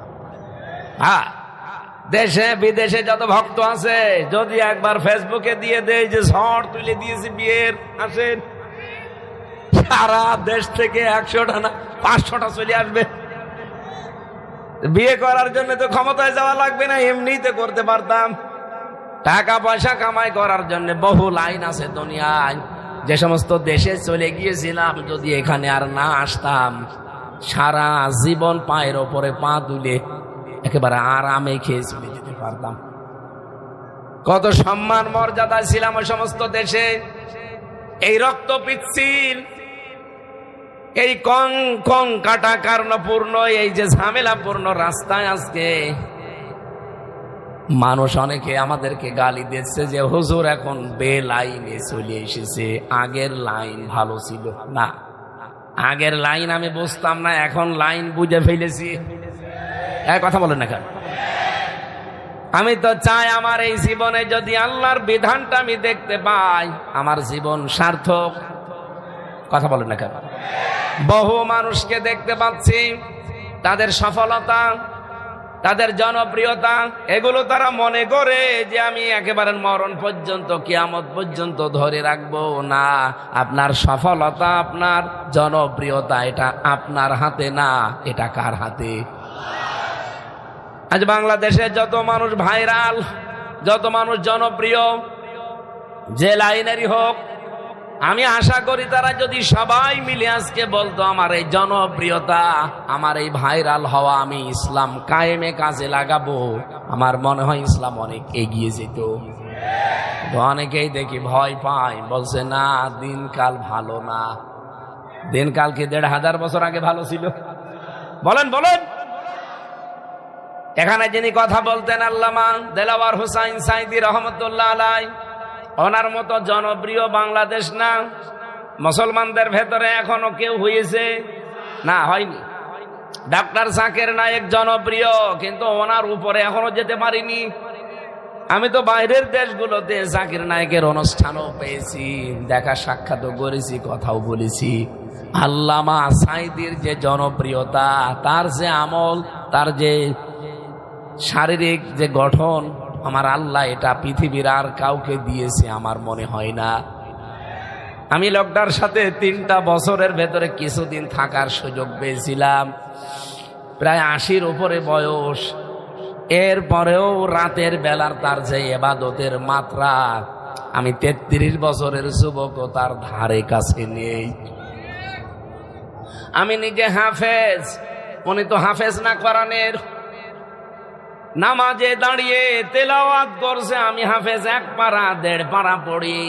হ্যাঁ, দেশে বিদেশে যত ভক্ত আছে, যদি একবার ফেসবুকে দিয়ে দেয় যে ঝড় তুলে দিয়েছি বিয়ের, আসেন, সারা দেশ থেকে 100টা না 500টা চলে আসবে। বিয়ে করার জন্য তো ক্ষমতায় যাওয়া লাগবে না, এমনিই তো করতে পারতাম। টাকা পয়সা কামাই করার জন্য বহু লাইন আছে দুনিয়ায়। যে সমস্ত দেশে চলে গিয়েছিলাম, যদি এখানে আর না আসতাম, সারা জীবন পায়ের ওপরে পা তুলে একেবারে আরামে খেয়ে চলে যেতে পারতাম। কত সম্মান মর্যাদায় ছিলাম ওই সমস্ত দেশে। এই রক্ত পিচ্ছিল, এই কং কং কাটা কারণপূর্ণ, এই যে ঝামেলাপূর্ণ রাস্তায় আজকে মানুষ অনেকে আমাদেরকে গালি দিচ্ছে যে হুজুর এখন বে লাইনে চলে এসেছে, আগের লাইন ভালো ছিল না। আগের লাইন আমি বুঝতাম না, এখন লাইন বুঝে ফেলেছি। কথা বলেন না কেন? আমি তো চাই আমার এই জীবনে যদি আল্লাহর বিধানটা আমি দেখতে পাই, আমার জীবন সার্থক। কথা বলেন না কেন? বহু মানুষকে দেখতে পাচ্ছি, তাদের সফলতা, তাদের জনপ্রিয়তা, এগুলো তারা মনে করে যে আমি একেবারে মরণ পর্যন্ত, কিয়ামত পর্যন্ত ধরে রাখবো। না, আপনার সফলতা, আপনার জনপ্রিয়তা, এটা আপনার হাতে না, এটা কার হাতে? আজ বাংলাদেশে যত মানুষ ভাইরাল, যত মানুষ জনপ্রিয়, যে লাইনেরই হোক, আমি আশা করি তারা যদি সবাই মিলে আজকে বলতো আমার এই জনপ্রিয়তা, আমার এই ভাইরাল হওয়া, আমি ইসলাম কায়েমে কাজে লাগাবো, আমার মনে হয় ইসলাম অনেক এগিয়ে যেত। তো অনেকেই দেখি ভয় পায়, বলছে না দিনকাল ভালো না। দিনকাল কি ১৫০০ বছর আগে ভালো ছিল? বলেন বলেন। এখানে যিনি কথা বলতেন আল্লামা দেলাওয়ার হোসাইন সাঈদী রহমতুল্লাহ আলাইহি, ওনার মতো জনপ্রিয় বাংলাদেশ না মুসলমানদের ভেতরে এখনো কেউ হয়েছে? না, হয়নি। ডাক্তার জাকির নায়েক জনপ্রিয়, কিন্তু ওনার উপরে এখনো যেতে পারিনি। আমি তো বাইরের দেশগুলোতে জাকির নায়েকের অনুষ্ঠানও পেয়েছি, দেখা সাক্ষাৎও করেছি, কথাও বলেছি। আল্লামা সাঈদীর যে জনপ্রিয়তা, তার যে আমল, তার যে শারীরিক যে গঠন, আমার আল্লাহ এটা পৃথিবীর আর কাউকে দিয়েছে আমার মনে হয় না। আমি লোকটার সাথে ৩টা বছরের ভেতরে কিছুদিন থাকার সুযোগ পেয়েছিলাম। প্রায় ৮০-র উপরে বয়স, এরপরেও রাতের বেলার তার যে ইবাদতের মাত্রা, আমি ৩৩ বছরের যুবকও তার ধারে কাছে নেই। আমি নিজে হাফেজ, উনি তো হাফেজ না কোরআনের। নামাজে দাঁড়িয়ে তেলাওয়াত করছে, আমি হাফেজ ১ পারা ১.৫ পারা পড়ি।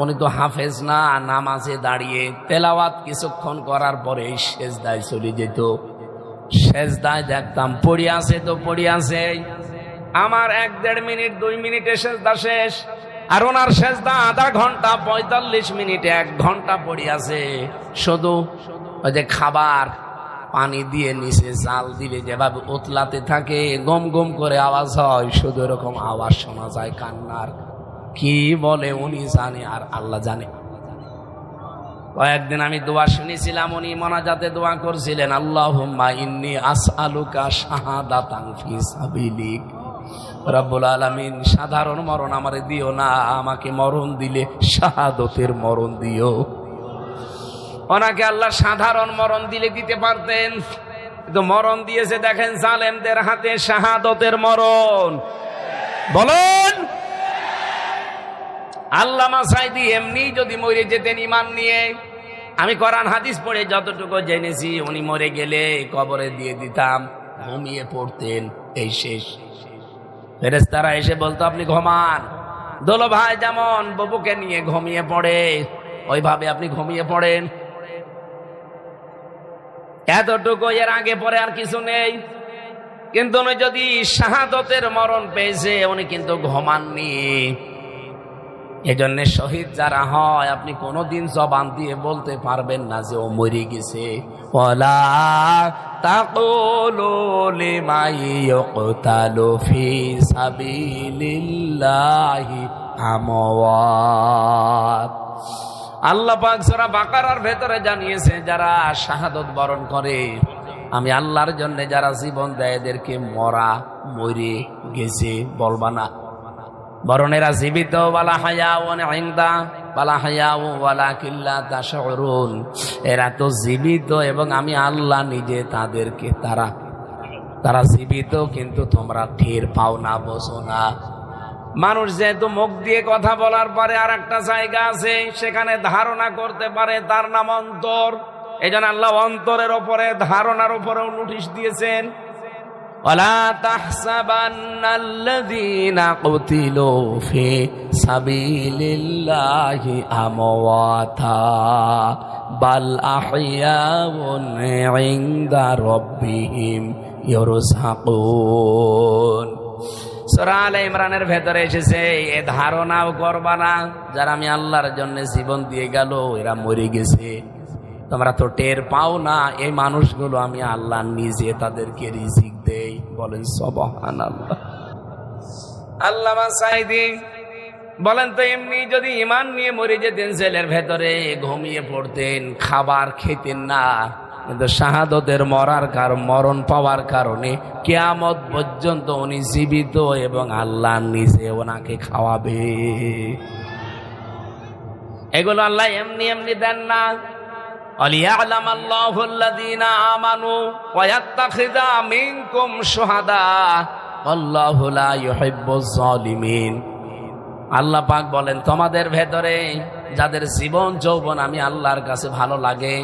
উনি তো হাফেজ না, নামাজে দাঁড়িয়ে তেলাওয়াত কিছুক্ষণ করার পরে সেজদায় চলে যেত। সেজদায় দেখতাম পড়ি আছে তো পড়ি আছে। আমার ১-১.৫ মিনিট ২ মিনিটে সেজদা শেষ, আর ওনার সেজদা আধা ঘন্টা ৪৫ মিনিটে ১ ঘন্টা পড়ি আছে। শুধু ওই যে খাবার পানি দিয়ে নিচে জাল দিলে যেভাবে উতলাতে থাকে, গম গম করে আওয়াজ হয়, শুধু এরকম আওয়াজ শোনা যায় কান্নার। কি বলে উনি জানে আর আল্লাহ জানে। কয়েকদিন আমি দোয়া শুনেছিলাম, উনি মোনাজাতে দোয়া করছিলেন, আল্লাহুম্মা ইন্নী আসআলুকা শাহাদাতান ফি সাবিলিক। রব্বুল আলামিন, সাধারণ মরণ আমারে দিও না, আমাকে মরণ দিলে শাহাদতের মরণ দিও। ওনাকে আল্লাহ সাধারণ মরণ দিলে দিতে পারতেন, কিন্তু মরণ দিয়েছে দেখেন জালেমদের হাতে, শাহাদতের মরণ। বলেন, আল্লামা সাঈদী এমনি যদি মরে যেতেন ইমান নিয়ে, আমি কোরআন হাদিস পড়ে যতটুকু জেনেছি, উনি মরে গেলে কবরে দিয়ে দিতাম, ঘুমিয়ে পড়তেন, এই শেষ। ফেরেশতারা এসে বলতো আপনি ঘুমান। দোলো ভাই যেমন বাবুকে নিয়ে ঘুমিয়ে পড়ে, ওইভাবে আপনি ঘুমিয়ে পড়েন। এতটুকু, এর আগে পরে আর কিছু নেই। কিন্তু উনি যদি শাহাদতের মরণ পেয়েছে, উনি কিন্তু ঘুমাননি। এজন্য শহীদ যারা হয়, আপনি কোনোদিন জবান দিয়ে বলতে পারবেন না যে ও মরে গেছে। ওয়ালা তাকুলু লিমান ইউকতালু ফি সাবিলিল্লাহি আমওয়াত। আল্লাহ পাক সূরা বাকারার ভেতরে জানিয়েছে, যারা শাহাদত বরণ করে, আমি আল্লাহর জন্য যারা জীবন দেয়, এদেরকে মরা, মরে গেছে বলবা না, বরং এরা জীবিত। ওয়ালা হায়াউন ইনদা ওয়ালা হায়াউ ওয়ালাকিন লা তাশউরুন। এরা তো জীবিত এবং আমি আল্লাহ নিজে তাদেরকে, তারা জীবিত, কিন্তু তোমরা টের পাও না, বোঝো না। মানুষ যেহেতু মুখ দিয়ে কথা বলার পরে আর একটা জায়গা আছে, সেখানে ধারণা করতে পারে, তার নাম অন্তর। এই জন্য আল্লাহ অন্তরের ওপরে, ধারণার উপরেও নোটিশ দিয়েছেন, ওয়ালা তাহসাবান্নাল্লাযীনা কুতিলু ফি সাবিলিল্লাহি আমওয়াতা বাল আহইয়াউন ইনদা রাব্বিহিম ইউরযাকুন। সূরা আলে ইমরানের ভেতরে এসেছে, এ ধারণাও করবা না, যারা আমি আল্লাহর জন্য জীবন দিয়ে গেল, এরা মরে গেছে, তোমরা তো টের পাও না। এই মানুষগুলো আমি আল্লাহ নিজে তাদেরকে রিজিক দেই। বলেন সুবহানাল্লাহ। আল্লামা সাঈদী বলেন তো, এমনি যদি ঈমান নিয়ে মরে যেতেন, জেলের ভেতরে ঘুমিয়ে পড়তেন, খাবার খেতেন না, কিন্তু শাহাদতের মরণ পাওয়ার কারণে কিয়ামত পর্যন্ত উনি জীবিত এবং আল্লাহ নিজে ওনাকে খাওয়াবে। এগুলো আল্লাহ এমনি এমনি দেন না। আলিয়ালামাল্লাহু আল্লাযীনা আমানু ওয়া ইয়াত্তাখিযা মিনকুম শুহাদা আল্লাহু লা ইউহিব্বুজ জালিমিন। আল্লাহ পাক বলেন, তোমাদের ভেতরে যাদের জীবন যৌবন আমি আল্লাহর কাছে ভালো লাগে,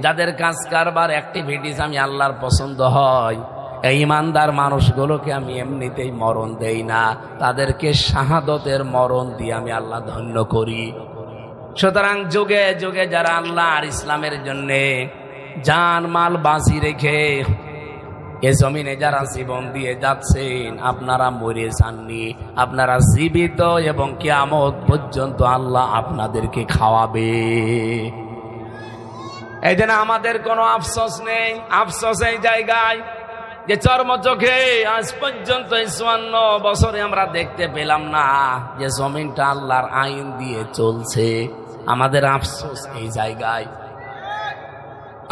যাদের কাজ কারবার অ্যাক্টিভিটিস আমি আল্লাহর পছন্দ হয়, এই ইমানদার মানুষগুলোকে আমি এমনিতেই মরণ দেই না, তাদেরকে শাহাদতের মরণ দিয়ে আমি আল্লাহ ধন্য করি। সুতরাং যুগে যুগে যারা আল্লাহ আর ইসলামের জন্যে জান মাল বাঁচি রেখে এ জমিনে যারা জীবন দিয়ে যাচ্ছেন, আপনারা মরে যাননি, আপনারা জীবিত, এবং কিয়ামত পর্যন্ত আল্লাহ আপনাদেরকে খাওয়াবে। এই জন্য আমাদের কোনো আফসোস নেই। আফসোস এই জায়গায় যে চর্মচোখে আজ পর্যন্ত 54 বছরে আমরা দেখতে পেলাম না যে জমিনটা আল্লাহর আইন দিয়ে চলছে। আমাদের আফসোস এই জায়গায়।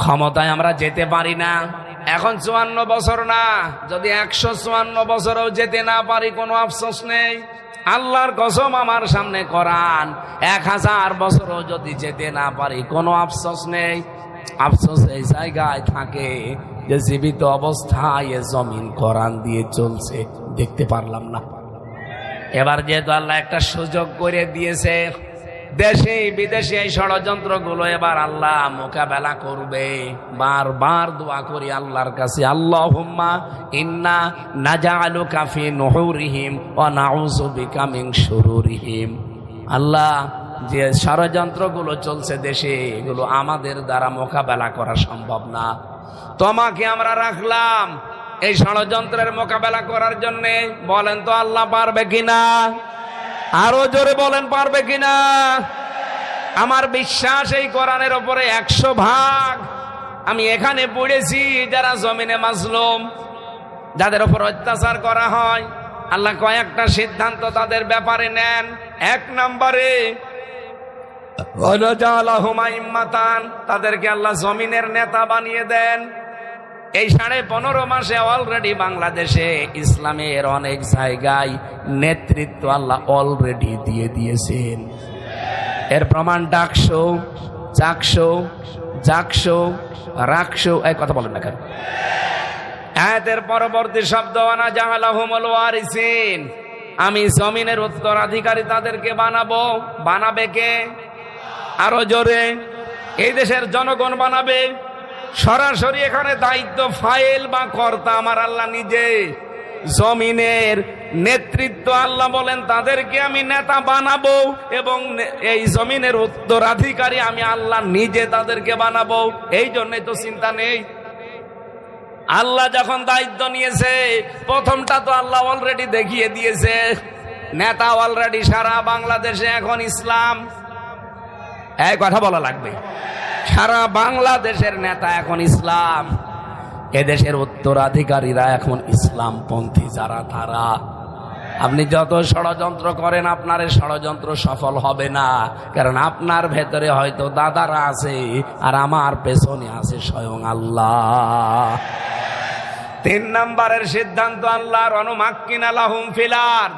ক্ষমতায় আমরা যেতে পারি না, এখন 54 বছর না, যদি 154 বছরও যেতে না পারি কোনো আফসোস নেই। আল্লাহর কসম আমার সামনে কোরআন, 1000 বছরও যদি যেতে না পারি কোনো আফসোস নেই। আফসোস এই জায়গায় থাকে যে জীবিত অবস্থায় এ জমিন কোরআন দিয়ে চলছে, দেখতে পারলাম না। এবার যেহেতু আল্লাহ একটা সুযোগ করে দিয়েছে, দেশে বিদেশে এই ষড়যন্ত্রগুলো এবার আল্লাহ মোকাবেলা করবে। বারবার দোয়া করি আল্লাহর কাছে, আল্লাহুম্মা ইন্না নাজআলুকা ফি নুহুরিহিম ওয়া নাউযু বিকা মিন শুরুরিহিম। আল্লাহ, যে ষড়যন্ত্রগুলো চলছে দেশে, এগুলো আমাদের দ্বারা মোকাবেলা করা সম্ভব না, তোমাকে আমরা রাখলাম এই ষড়যন্ত্রের মোকাবেলা করার জন্য। বলেন তো আল্লাহ পারবে কিনা? আরো জোরে বলেন, পারবে কিনা? আমার বিশ্বাস এই কোরআনের উপরে 100 ভাগ। আমি এখানে পড়েছি যারা জমিনে মাজলুম, যাদের উপর অত্যাচার করা হয়, আল্লাহ কয়েকটা সিদ্ধান্ত তাদের ব্যাপারে নেন। 1 নম্বরে তাদেরকে আল্লাহ জমিনের নেতা বানিয়ে দেন। এই 15.5 মাসে অলরেডি বাংলাদেশে ইসলামের অনেক জায়গায় নেতৃত্ব আল্লাহ অলরেডি দিয়ে দিয়েছেন। এর প্রমাণ ডাকশো, চাকশো, জাকশো, রাকশো। এই কথা বলেন না কেন? আয়াতের পরবর্তী শব্দ আনা জাআলাহুমুল ওয়ারিসিন, আমি জমিনের উত্তরাধিকারী তাদেরকে বানাবো। বানাবে কে? আরো জোরে, এই দেশের জনগণ বানাবে। সরাসরি এখানে দায়িত্ব ফাইল বা কর্তা আমার আল্লাহ নিজে। জমিনের নেতৃত্ব আল্লাহ বলেন তাদেরকে আমি নেতা বানাবো, এবং এই জমিনের উত্তরাধিকারী আমি আল্লাহ নিজে তাদেরকে বানাবো। এই জন্যই তো চিন্তা নেই। আল্লাহ যখন দায়িত্ব নিয়েছে, প্রথমটা তো আল্লাহ অলরেডি দেখিয়ে দিয়েছে। নেতা অলরেডি সারা বাংলাদেশে এখন ইসলাম। এই কথা বলা লাগবে, সারা বাংলাদেশের নেতা এখন ইসলাম। এদেশের উত্তরাধিকারীরা এখন ইসলামপন্থী যারা, তারা। আপনি যত ষড়যন্ত্র করেন, আপনার এই ষড়যন্ত্র সফল হবে না, কারণ আপনার ভেতরে হয়তো দাদারা আছে আর আমার পেছনে আছে স্বয়ং আল্লাহ। 3 নম্বরের সিদ্ধান্ত আল্লাহর, অনুমাক্কিনা লাহুম ফিল আরদ।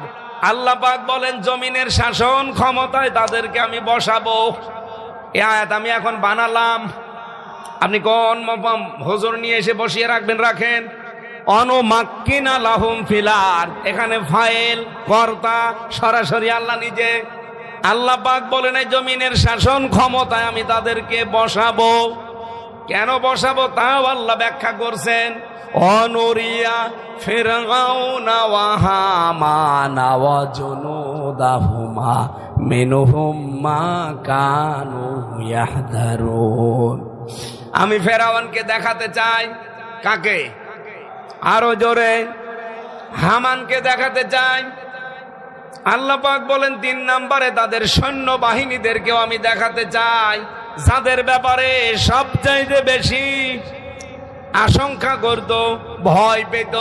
আল্লাহ পাক বলেন জমিনের শাসন ক্ষমতায় তাদেরকে আমি বসাবো। এই আয়াত আমি এখন বানালাম, আপনি কোন হুজুর নিয়ে এসে বসিয়ে রাখবেন, রাখেন। অনুমাক্কিনা লাহুম ফিল আরদ, এখানে ফাইল কর্তা সরাসরি আল্লাহ নিজে। আল্লাহ পাক বলেন এই জমিনের শাসন ক্ষমতায় আমি তাদেরকে বসাবো। কেন বসাবো তাও আল্লাহ ব্যাখ্যা করছেন। অনুরিয়া ফিরআউনা ওয়া হামানা ওয়া জুনুদাহুমা মিনহুম মা কানু ইয়াহদারুন। আমি ফেরাউনকে দেখাতে চাই। কাকে? আরো জোরে, হামানকে দেখাতে চাই। আল্লাহ পাক বলেন 3 নম্বরে তাদের সৈন্য বাহিনীদেরকেও আমি দেখাতে চাই, যাদের ব্যাপারে সবচাইতে বেশি আশঙ্কা করত, ভয় পেত,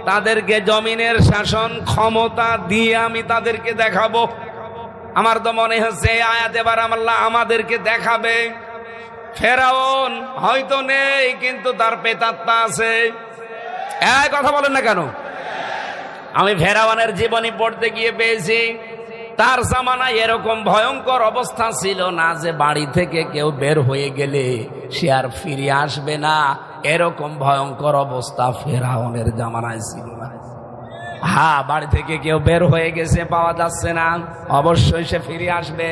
তাদেরকে জমিনের শাসন ক্ষমতা দিয়ে আমি তাদেরকে দেখাবো। আমার তো মনে হচ্ছে আয়াত এবার আল্লাহ আমাদেরকে দেখাবে। ফেরাউন হয়তো নেই, কিন্তু তার প্রেতাত্মা আছে। এই কথা বলেন না কেন? আমি ফেরাউনের জীবনী পড়তে গিয়ে পেয়েছি, তার জামানায় এরকম ভয়ঙ্কর অবস্থা ছিল না যে বাড়ি থেকে কেউ বের হয়ে গেলে সে আর ফিরে আসবে না। এরকম ভয়ঙ্কর অবস্থা ফেরাউনের জামানায় ছিল না। হ্যাঁ, বাড়ি থেকে কেউ বের হয়ে গেছে, পাওয়া যাচ্ছে না, অবশ্যই সে ফিরে আসবে।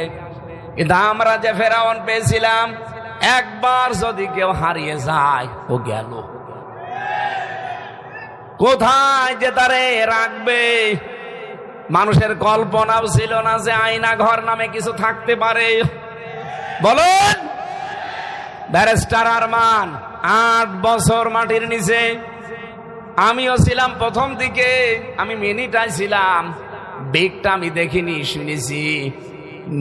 কিন্তু আমরা যে ফেরাউন পেয়েছিলাম, একবার যদি কেউ হারিয়ে যায় ও গেল। কোথায় যে তারে রাখবে মানুষের কল্পনাও ছিল না যে আয়না ঘর নামে কিছু থাকতে পারে। বলুন, ব্যারিস্টার আরমান 8 বছর মাটির নিচে, আমিও ছিলাম প্রথম দিকে, আমি মিনিটাই ছিলাম, বেগটা আমি দেখিনি, শুনেছি।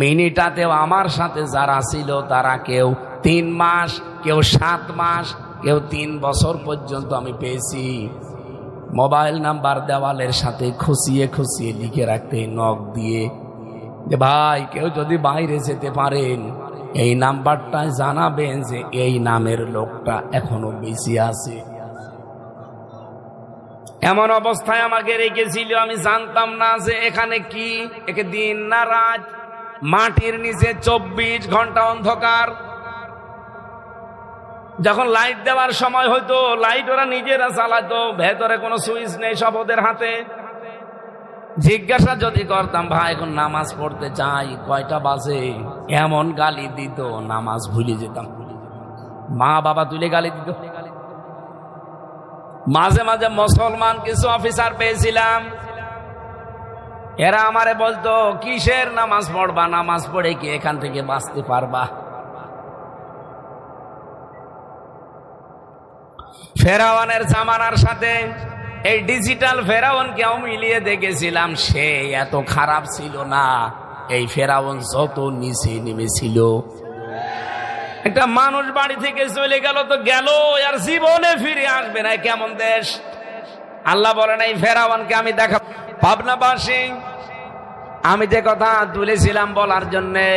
মিনিটাতেও আমার সাথে যারা ছিল তারা কেউ 3 মাস, কেউ 7 মাস, কেউ 3 বছর পর্যন্ত আমি পেয়েছি। মোবাইল নাম্বার দেওয়ালের সাথে খুশিয়ে খুশিয়ে লিখে রাখতে, নখ দিয়ে, যে ভাই কেউ যদি বাইরে যেতে পারেন এই নাম্বারটা জানাবেন যে এই নামের লোকটা এখনো বেঁচে আছে। এমন অবস্থায় আমাকে রেখেছিল, আমি জানতাম না যে এখানে কি, একে দিন না রাত, মাটির নিচে 24 ঘন্টা অন্ধকার। যখন লাইট দেওয়ার সময় হয়তো লাইট ওরা নিজেরা চালাতো, ভেতরে কোনো সুইচ নেই, সব ওদের হাতে। জিজ্ঞাসা যদি করতাম ভাই এখন নামাজ পড়তে চাই, কয়টা বাজে, এমন গালি দিত নামাজ ভুলে যেতাম। মা বাবা তুলে গালি দিত। মাঝে মাঝে মুসলমান কিছু অফিসার পেয়েছিলাম, এরা আমারে বলতো কিসের নামাজ পড়বা, নামাজ পড়ে কি এখান থেকে বাঁচতে পারবা? ফেরাউনের জামানার সাথে এই ডিজিটাল ফেরাউনকেও মিলিয়ে দেখেছিলাম, সে এত খারাপ ছিল না। এই ফেরাউন যত নিচে নেমেছিল, একটা মানুষ বাড়ি থেকে চলে গেল তো গেল, আর জীবনে ফিরে আসবে না, কেমন দেশ। আল্লাহ বলেন এই ফেরাউনকে আমি দেখা। পাবনাবাসী, আমি যে কথা তুলেছিলাম বলার জন্যে,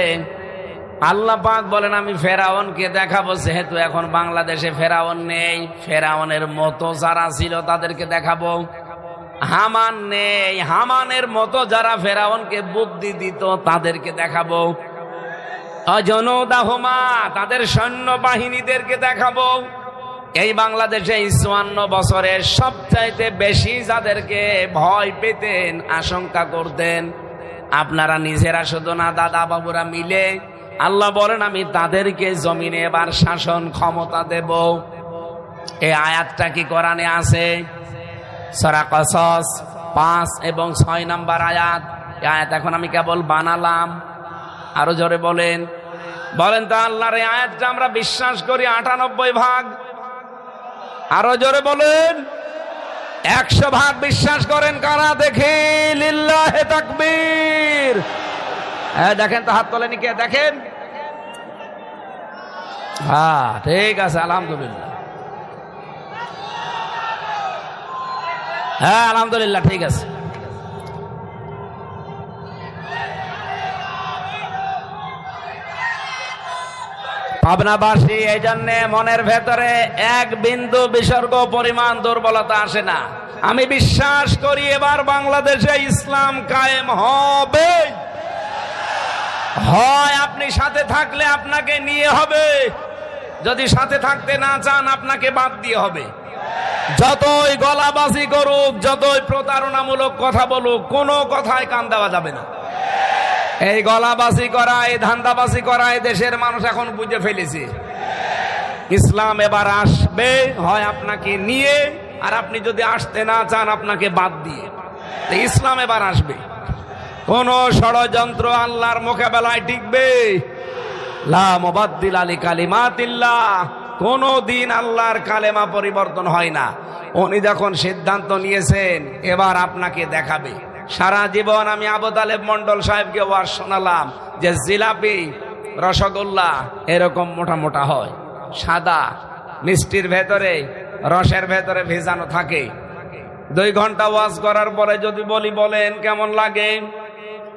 আল্লাহ পাক বলেন আমি ফেরাউনকে দেখাবো, যেহেতু এখন বাংলাদেশে ফেরাউন নেই, ফেরাউনের মতো যারা ছিল তাদেরকে দেখাবো। হামান নেই, হামানের মতো যারা ফেরাউনকে বুদ্ধি দিত তাদেরকে দেখাবো। অজনদাহুমা, তাদের সৈন্য বাহিনীদেরকে দেখাবো। এই বাংলাদেশে 54 বছরের সবচাইতে বেশি যাদেরকে ভয় পেতেন, আশঙ্কা করতেন, আপনারা নিজেরা শুধু না, দাদা বাবুরা মিলে, আল্লাহ বলেন আমি তাদেরকে জমিনে এবার শাসন ক্ষমতা দেব। এই আয়াতটা কি কোরআনে আছে? সূরা কসস 5 এবং 6 নম্বর আয়াত। এই আয়াত এখন আমি কেবল বানালাম। আরো জোরে বলেন, বলেন তো আল্লাহর এই আয়াতটা আমরা বিশ্বাস করি 98 ভাগ। আরো জোরে বলেন, 100 ভাগ বিশ্বাস করেন কারা? দেখে লিল্লাহে তাকবীর। দেখেন তো, হাত তোলেনি কে? দেখেন, হ্যাঁ ঠিক আছে, আলহামদুলিল্লাহ। হ্যাঁ আলহামদুলিল্লাহ, ঠিক আছে। পাবনাবাসী এই জন্যে মনের ভেতরে 1 বিন্দু বিসর্গ পরিমাণ দুর্বলতা আসে না। আমি বিশ্বাস করি এবার বাংলাদেশে ইসলাম কায়েম হবে। হয় আপনি সাথে থাকলে আপনাকে নিয়ে হবে, যদি সাথে থাকতে না চান আপনাকে বাদ দিয়ে হবে। যতই গলাবাজি করুক, যতই প্রতারণামূলক কথা বলুক, কোনো কথায় কান দেওয়া যাবে না। এই গলাবাজি করা, এই ধান্দাবাজি করা দেশের মানুষ এখন বুঝে ফেলেছে। ইসলাম এবার আসবে, হয় আপনাকে নিয়ে, আর আপনি যদি আসতে না চান আপনাকে বাদ দিয়ে। ইসলাম এবার আসবে। কোন ষড়যন্ত্র আল্লাহর মোকাবেলায় টিকবে? লা মুবাদ্দিলা লিকালিমাতিল্লাহ। কোন দিন আল্লাহর কালেমা পরিবর্তন হয় না। উনি যখন সিদ্ধান্ত নিয়েছেন এবার আপনাকে দেখাবে। সারা জীবন আমি আবু তালেব মন্ডল সাহেবকে ওয়াজ শোনালাম যে জিলাপি, রসগোল্লা এরকম মোটা মোটা হয়, সাদা, মিষ্টির ভেতরে, রসের ভেতরে ভেজানো থাকে। 2 ঘন্টা ওয়াজ করার পরে যদি বলি বলেন কেমন লাগে,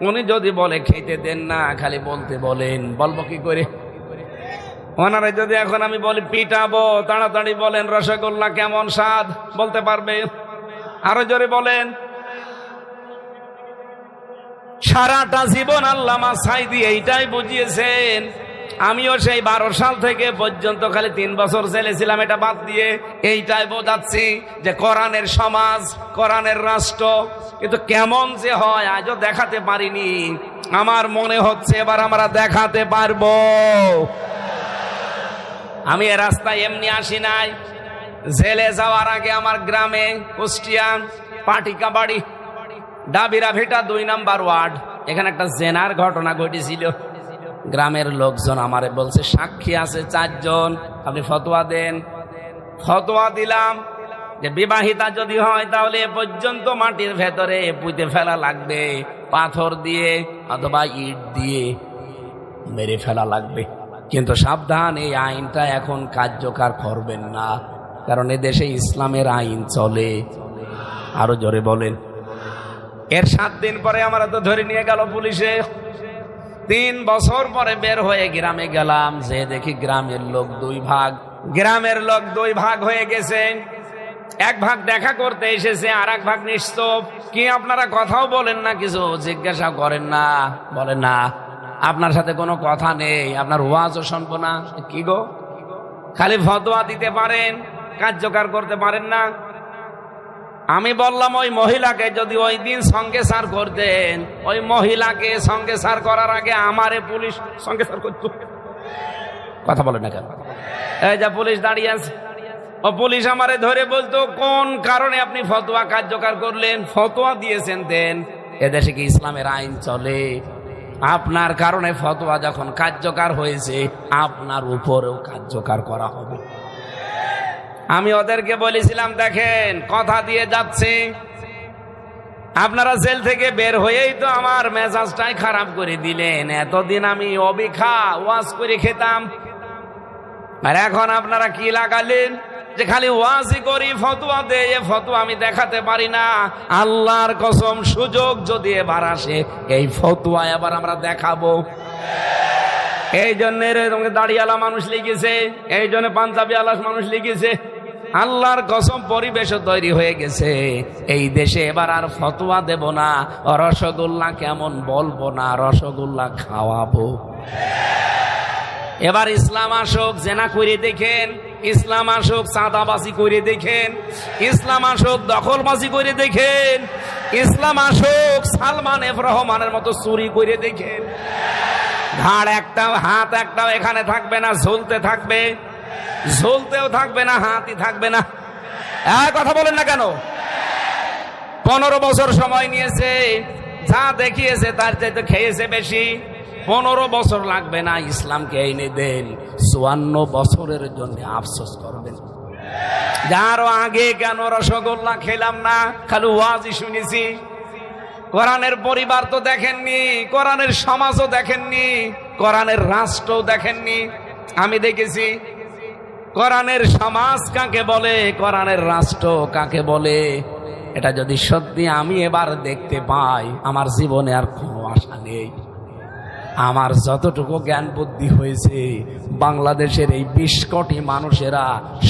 উনি যদি বলে খেতে দেন না, খালি বলতে বলেন, বলবো কি করে? ওনারা যদি এখন আমি বলি পিটাবো, তাড়াতাড়ি বলেন রসগোল্লা কেমন স্বাদ, বলতে পারবে? আরো জোরে বলেন। সারাটা জীবন আল্লামা সাঈদী এইটাই বুঝিয়েছেন। আমিও সেই 12 সাল থেকে পর্যন্ত খালি 3 বছর জেলে ছিলাম, এটা বাদ দিয়ে এইটাই বোঝাচ্ছি যে কোরআনের সমাজ, কোরআনের রাষ্ট্র, কিন্তু কেমন যে হয় আজও দেখাতে পারিনি। আমার মনে হচ্ছে এবার আমরা দেখাতে পারবো। আমি এ রাস্তায় এমনি আসি নাই, জেলে যাওয়ার আগে আমার গ্রামে কুষ্টিয়া পাটিকা বাড়ি ডাবিরা ভিটা 2 নম্বর ওয়ার্ড, এখানে একটা জেনার ঘটনা ঘটেছিল। গ্রামের লোকজন আমারে বলছে সাক্ষী আছে 4 জন, আপনি ফতোয়া দেন। ফতোয়া দিলাম যে বিবাহিতা যদি হয় তাহলে এ পর্যন্ত মাটির ভেতরে পুঁতে ফেলা লাগবে, পাথর দিয়ে অথবা ইট দিয়ে মেরে ফেলা লাগবে। কিন্তু সাবধান, এই আইনটা এখন কার্যকর করবেন না, কারণ এদেশে ইসলামের আইন চলে। আরো জোরে বলেন। এর 7 দিন পরে আমরা তো ধরে নিয়ে গেল পুলিশে। 3 বছর পরে বের হয়ে গ্রামে গেলাম, যে দেখি গ্রামের লোক 2 ভাগ। গ্রামের লোক 2 ভাগ হয়ে গেছে। 1 ভাগ দেখা করতে এসেছে, আর 1 ভাগ নিশ্চুপ। কি আপনারা কথাও বলেন না, কিছু জিজ্ঞাসা করেন না? বলেন না আপনার সাথে কোনো কথা নেই, আপনার ওয়াজও শুনবো না। কি গো, খালি ফতোয়া দিতে পারেন, কার্যকর করতে পারেন না? আমি বললাম ওই মহিলাকে যদি ওই দিন সঙ্গে সার করতেন, ওই মহিলাকে সঙ্গে সার করার আগে আমারে পুলিশ সঙ্গে সার করতো। কথা বলেন না কেন? এই যে পুলিশ দাঁড়িয়ে আছে, ও পুলিশ আমারে ধরে বলতো কোন কারণে আপনি ফতোয়া কার্যকর করলেন? ফতোয়া দিয়েছেন দেন। এদেশে কি ইসলামের আইন চলে? আপনার কারণে ফতোয়া যখন কার্যকর হয়েছে, আপনার উপরেও কার্যকর করা হবে। আমি ওদেরকে বলেছিলাম দেখেন কথা দিয়ে যাচ্ছে, আপনারা জেল থেকে বের হয়েই তো আমার মেজাজটাই খারাপ করে দিলেন। এতদিন আমি অবিখা ওয়াজ করে খেতাম, আর এখন আপনারা কি লাগালেন যে খালি ওয়াজই করি, ফতোয়া দেয়। এ ফতোয়া আমি দেখাতে পারি না। আল্লাহর কসম, সুযোগ যদি এবার আসে এই ফতোয়া এবার আমরা দেখাবো। এই জন্য দাড়িওয়ালা মানুষ লিখেছে, এই জন্য পাঞ্জাবি আলাস মানুষ লিখেছে। আল্লাহর কসম পরিবেশও তৈরি হয়ে গেছে। এই দেশে এবার আর ফতোয়া দেব না, রসগোল্লা কেমন বলবো না, রসগোল্লা খাওয়াবো। এবার ইসলাম আসুক, জেনা করে দেখেন। ইসলাম আসুক, চাঁদাবাজি করে দেখেন। ইসলাম আসুক, দখলবাজি করে দেখেন। ইসলাম আসুক, সালমান এফ রহমানের মতো চুরি করে দেখেন। ঘাড় একটাও হাত একটাও এখানে থাকবে না, ঝুলতে থাকবে। ঝুলতেও থাকবে না, হাতই থাকবে না। কথা বলেন না কেন? 15 বছর সময় নিয়েছে, যা দেখিয়েছে তার চাইতে খেয়েছে বেশি। 15 বছর লাগবে না, ইসলামকে এনে দেন। 54 বছরের জন্য আফসোস করবেন, যারও আগে কেন রসগোল্লা খেলাম না, খালি ওয়াজই শুনেছি। কোরআনের পরিবার তো দেখেননি, কোরআনের সমাজও দেখেননি, কোরআনের রাষ্ট্রও দেখেননি। আমি দেখেছি কোরআনের সমাজ কাকে বলে, কোরআনের রাষ্ট্র কাকে বলে। এটা যদি সত্যি আমি এবার দেখতে পাই, আমার জীবনে আর কোনো আশা নেই। আমার যতটুকু জ্ঞান বুদ্ধি হয়েছে, বাংলাদেশের এই 20 কোটি মানুষেরা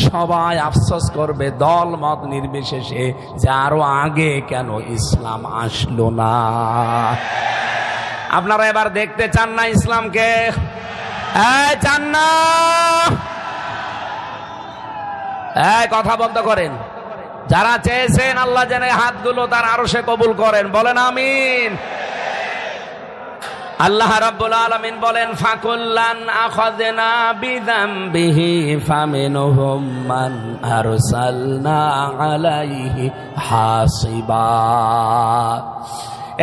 সবাই আফসোস করবে দল মত নির্বিশেষে, যে আরো আগে কেন ইসলাম আসলো না। আপনারা এবার দেখতে চান না ইসলামকে? চান না? কথা বন্ধ করেন। যারা চেয়েছেন আল্লাহ যেন হাতগুলো তার আরশে কবুল করেন, বলেন আমিন। আল্লাহ রাব্বুল আলামিন বলেন ফাকুল্লান আখাযনা বিযামবিহি ফামিনহুম মান আরসালনা আলাইহি হাসিবা।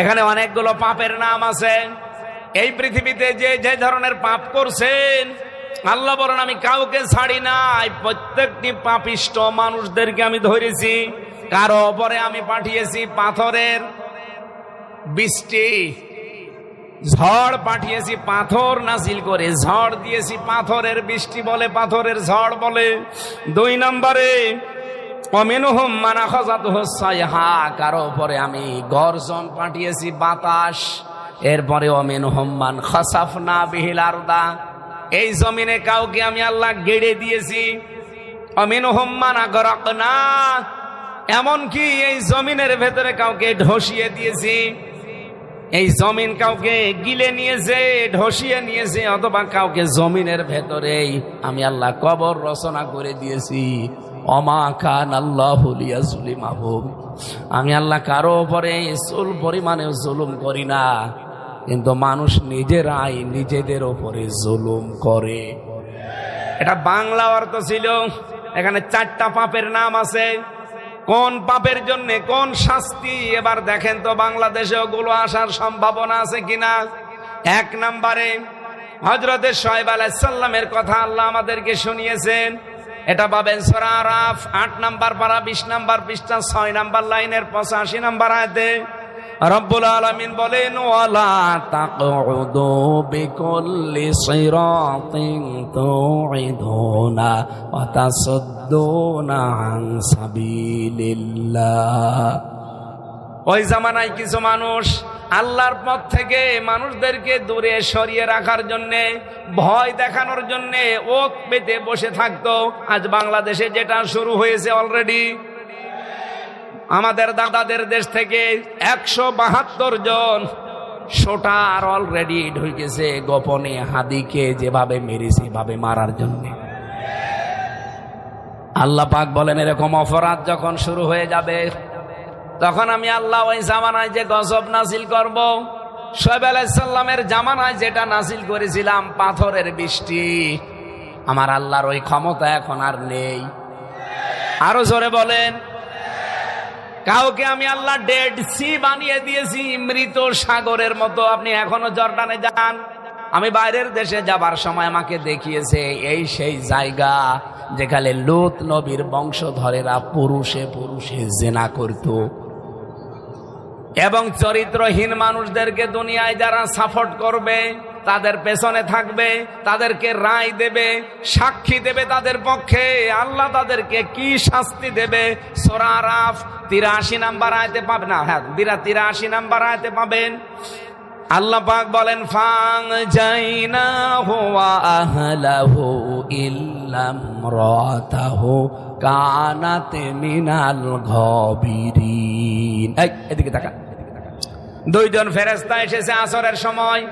এখানে অনেকগুলো পাপের নাম আছে। এই পৃথিবীতে যে যে ধরনের পাপ করছেন, আল্লাহ বলেন আমি কাউকে ছাড়ি নাই। প্রত্যেকটি পাপিষ্ট মানুষদেরকে আমি ধরেছি, কারো উপরে আমি পাঠিয়েছি পাথরের বৃষ্টি, ঝড় পাঠিয়েছি, পাথর নাজিল করে ঝড় দিয়েছি। পাথরের বৃষ্টি বলে, পাথরের ঝড় বলে। 2 নম্বরে অমিনহুম মান আখাযাতুহু সাইহা, কারো উপরে আমি গর্জন পাঠিয়েছি, বাতাস। এরপরে অমিনহুম মান খাসাফনা বিহিল আরদা, এই জমিনে কাউকে আমি আল্লাহ গেড়ে দিয়েছি। অমিনহুম মান আগরাকনা, এমনকি এই জমিনের ভেতরে কাউকে ধসিয়ে দিয়েছি। এই জমিন কাউকে গিলে নিয়েছে, ধসিয়ে নিয়েছে, অথবা কাউকে জমিনের ভেতরেই আমি আল্লাহ কবর রচনা করে দিয়েছি। ওমা কান আল্লাহু লিয়াযলিমাহুম, আমি আল্লাহ কারো উপরে চুল পরিমাণেও জুলুম করি না। কিন্তু মানুষ নিজেরাই নিজেদের ওপরে জুলুম করে। এটা বাংলা অর্থ ছিল। এখানে 4টা পাপের নাম আছে। কোন পাপের জন্য কোন শাস্তি এবার দেখেন তো বাংলাদেশে ওগুলো আসার সম্ভাবনা আছে কিনা। 1 নম্বরে হযরতে শুআয়ব আলাইহিস সালামের কথা আল্লাহ আমাদেরকে শুনিয়েছেন। এটা পাবেন সূরা আরাফ 8 নম্বর পারা 20 নম্বর পৃষ্ঠা 6 নম্বর লাইনের 85 নম্বর আয়াতে রব্বুল আলামিন বলেন, ওয়ালা তাকউদু বিকুল্লি সিরাতিন তুইদুনা ওয়া তাসুদ্দুনা আন সাবিলিল্লাহ। ওই জামানায় কিছু মানুষ আল্লাহর পথ থেকে মানুষদেরকে দূরে সরিয়ে রাখার জন্য, ভয় দেখানোর জন্য ওক পেতে বসে থাকতো। আজ বাংলাদেশে যেটা শুরু হয়েছে অলরেডি, আমাদের দাদাদের দেশ থেকে 172 জন শোটার অলরেডি ঢুকেছে গোপনে হাদিকে যেভাবে মেরেছে এভাবে মারার জন্য। আল্লাহ পাক বলেন, এরকম অপরাধ যখন শুরু হয়ে যাবে তখন আমি আল্লাহ ওই জামানায় যে গজব নাজিল করব, শুআয়ব আলাইহিস সালামের জামানায় যেটা নাজিল করেছিলাম পাথরের বৃষ্টি, আমার আল্লাহর ওই ক্ষমতা এখন আর নেই। আরো জোরে বলেন। কাউকে আমি আল্লাহ ডেড সি বানিয়ে দিয়েছি, মৃত সাগরের মতো। আপনি এখনো জর্ডানে যান, আমি বাইরের দেশে যাবার সময় আমাকে দেখিয়েছে এই সেই জায়গা যেখানে লূত নবীর বংশধরেরা পুরুষে পুরুষে জিনা করত। এবং চরিত্রহীন মানুষদেরকে দুনিয়ায় যারা সাপোর্ট করবে, তাদের পেছনে থাকবে, তাদেরকে রায় দেবে, সাক্ষী দেবে তাদের পক্ষে, আল্লাহ তাদেরকে কি শাস্তি দেবে সূরা আরাফ 83 নম্বর আয়াতে পাবেন। না, হ্যাঁ 83 নম্বর আয়াতে পাবেন। আল্লাহ পাক বলেন, ফাজাইনাহু ওয়া আহলাহু ইল্লা ইমরাতাহু কানাত মিনাল গাবিরিন। এদিকে তাকান। 2 জন ফেরেশতা এসেছে আসরের সময়।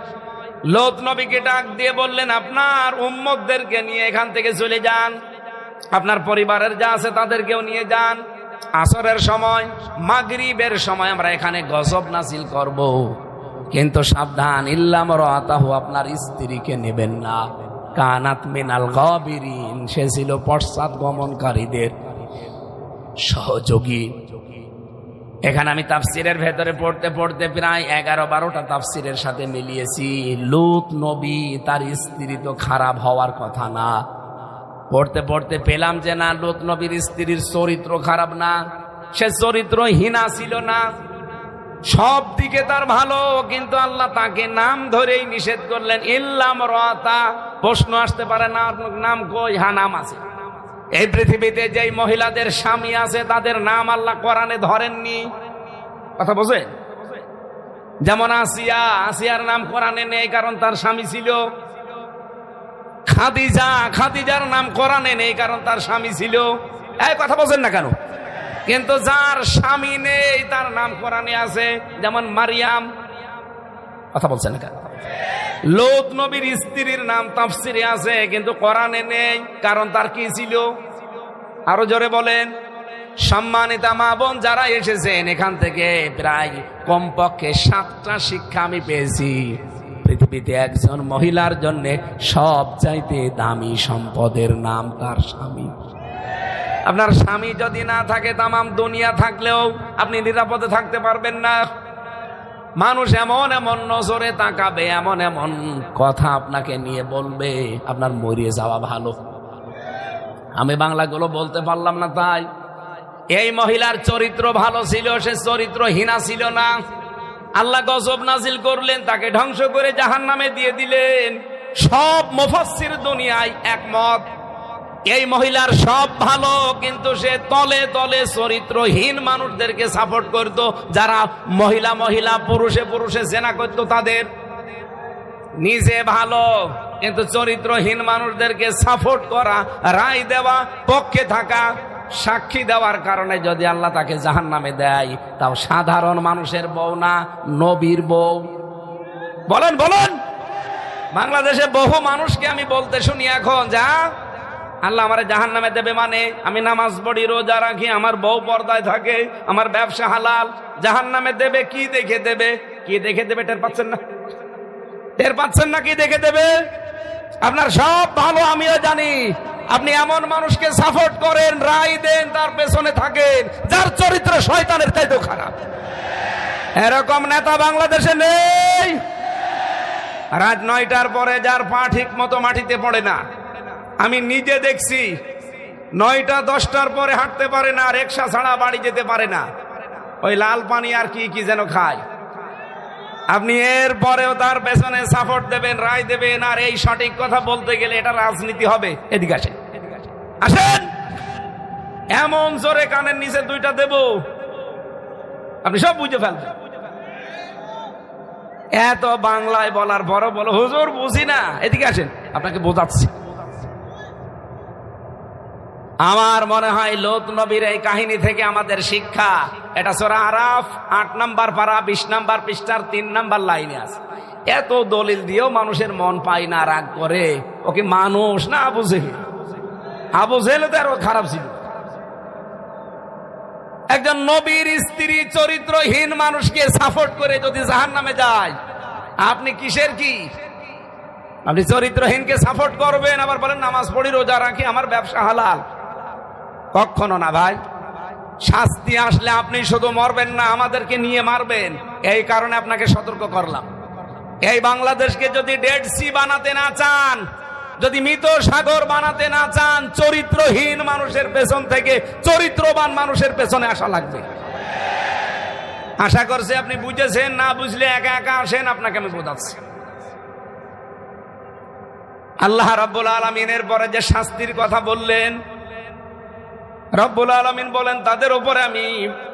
লূত নবীকে ডাক দিয়ে বললেন, আপনার উম্মতদেরকে নিয়ে এখান থেকে চলে যান, আপনার পরিবারের যা আছে তাদেরকেও নিয়ে যান। আসরের সময়, মাগরিবের সময় আমরা এখানে গজব নাজিল করব, কিন্তু সাবধান, ইল্লা ইমরাতাহু, আপনার স্ত্রীকে নেবেন না। কানাত মিনাল গাবিরিন, সে ছিল পশ্চাৎগমনকারীদের সহযোগী। এখানে আমি তাফসিরের ভেতরে পড়তে পড়তে প্রায় 11-12টা তাফসিরের সাথে মিলিয়েছি। লূত নবী তার স্ত্রী তো খারাপ হওয়ার কথা না। পড়তে পড়তে পেলাম যে না, লূত নবীর স্ত্রীর চরিত্র খারাপ না, সে চরিত্রহীনা ছিল না, সব দিকে তার ভালো। কিন্তু আল্লাহ তাকে নাম ধরেই নিষেধ করলেন, ইল্লা ইমরাতা। প্রশ্ন আসতে পারে, না নাম কই? হ্যাঁ, নাম আছে। এই পৃথিবীতে যেই মহিলাদের স্বামী আছে তাদের নাম আল্লাহ কোরআনে ধরেননি। কথা বোঝেন? যেমন আসিয়া, আসিয়ার নাম কোরআনে নেই কারণ তার স্বামী ছিল। খাদিজা, খাদিজার নাম কোরআনে নেই কারণ তার স্বামী ছিল। এই কথা বোঝেন না কেন? কিন্তু যার স্বামী নেই তার নাম কোরআনে আছে, যেমন মারিয়াম। কথা বলছেন না কেন? লূত নবীর স্ত্রীর নাম তাফসিরে আছে কিন্তু কোরআনে নেই, কারণ তার কি ছিল? আরো জোরে বলেন। সম্মানিত মা বোন যারা এসেছেন, এখান থেকে প্রায় কমপক্ষে 7টা শিক্ষা আমি পেয়েছি। পৃথিবীতে একজন মহিলার জন্য সবচাইতে দামি সম্পদের নাম তার স্বামী। আপনার স্বামী যদি না থাকে, তামাম দুনিয়া থাকলেও আপনি নিরাপদে থাকতে পারবেন না। মানুষ এমন এমন নজরে তাকাবে, এমন এমন কথা আপনাকে নিয়ে বলবে, আপনার মরিয়ে যাওয়া ভালো। আমি বাংলাগুলো বলতে পারলাম না তাই। এই মহিলার চরিত্র ভালো ছিল, সে চরিত্রহীনা ছিল না। আল্লাহ গজব নাজিল করলেন, তাকে ধ্বংস করে জাহান্নামে দিয়ে দিলেন। সব মুফাসসির দুনিয়ায় একমত, এই মহিলার সব ভালো, কিন্তু সে তলে তলে চরিত্রহীন মানুষদেরকে সাপোর্ট করত, যারা মহিলা মহিলা পুরুষে পুরুষে জেনা করত। তাদের নিজে ভালো কিন্তু চরিত্রহীন মানুষদেরকে সাপোর্ট করা, রায় দেওয়া, পক্ষে থাকা, সাক্ষী দেওয়ার কারণে যদি আল্লাহ তাকে জাহান্নামে দেয়, তাও সাধারণ মানুষের বউ না, নবীর বউ। বলেন বলেন। বাংলাদেশে বহু মানুষকে আমি বলতে শুনি এখন, যা আল্লাহ আমারে জাহান্নামে দেবে, মানে আমি নামাজ পড়ি, রোজা রাখি, আমার বউ পর্দায় থাকে, আমার ব্যবসা হালাল, জাহান্নামে দেবে। কি দেখে দেবে? কি দেখে দেবে টের পাচ্ছেন না? টের পাচ্ছেন নাকি দেখে দেবে? আপনার সব ভালো আমিও জানি। আপনি এমন মানুষকে সাপোর্ট করেন, রায় দেন, তার পেছনে থাকেন যার চরিত্র শয়তানের চাইতেও খারাপ। এরকম নেতা বাংলাদেশে নেই। রাত 9টার পরে যার পা ঠিক মতো মাটিতে পড়ে না, আমি নিজে দেখছি। 9টা 10টার পরে হাঁটতে পারে না, রিকশা ছাড়া বাড়ি যেতে পারে না, ওই লাল পানি আর কি কি যেন খায়। আপনি এর পরেও তার পেছনে সাপোর্ট দেবেন, রায় দেবেন, আর এই সঠিক কথা বলতে গেলে এটা রাজনীতি হবে। এদিকে আসেন, আসেন, এমন জোরে কানের নিচে 2টা দেব আপনি সব বুঝে ফেলবেন। এত বাংলায় বলার পরও বলো হুজুর বুঝি না। এদিকে আসেন, আপনাকে বোঝাচ্ছি। আমার মনে হয় লোত নবীর এই কাহিনী থেকে আমাদের শিক্ষা, এটা সূরা আরাফ 8 নম্বর পারা 20 নম্বর পৃষ্ঠার 3 নম্বর লাইনে আছে। এত দলিল দিয়েও মানুষের মন পায় না, রাগ করে। ওকে মানুষ না আবু জেহেল? আবু জেহেল তো আরো খারাপ ছিল। একজন নবীর স্ত্রী চরিত্রহীন মানুষকে সাপোর্ট করে যদি জাহান্নামে যায়, আপনি কিসের কি? আপনি চরিত্রহীনকে সাপোর্ট করবেন, আবার বলেন নামাজ পড়ি, রোজা রাখি, আমার ব্যবসা হালাল। কখনো না ভাই। শাস্তি আসলে আপনি শুধু মরবেন না, আমাদেরকে নিয়ে মারবেন। এই কারণে আপনাকে সতর্ক করলাম। এই বাংলাদেশকে যদি ডেড সি বানাতে না চান, যদি মৃত সাগর বানাতে না চান, চরিত্রহীন মানুষের পেছন থেকে চরিত্রবান মানুষের পেছনে আসা লাগবে। আশা করছি আপনি বুঝেছেন। না বুঝলে একা একা আসেন, আপনাকে আমি বোঝাচ্ছি। আল্লাহ রাব্বুল আলামিনের পরে যে শাস্তির কথা বললেন, রব্বুল আলামিন বলেন তাদের উপরে আমি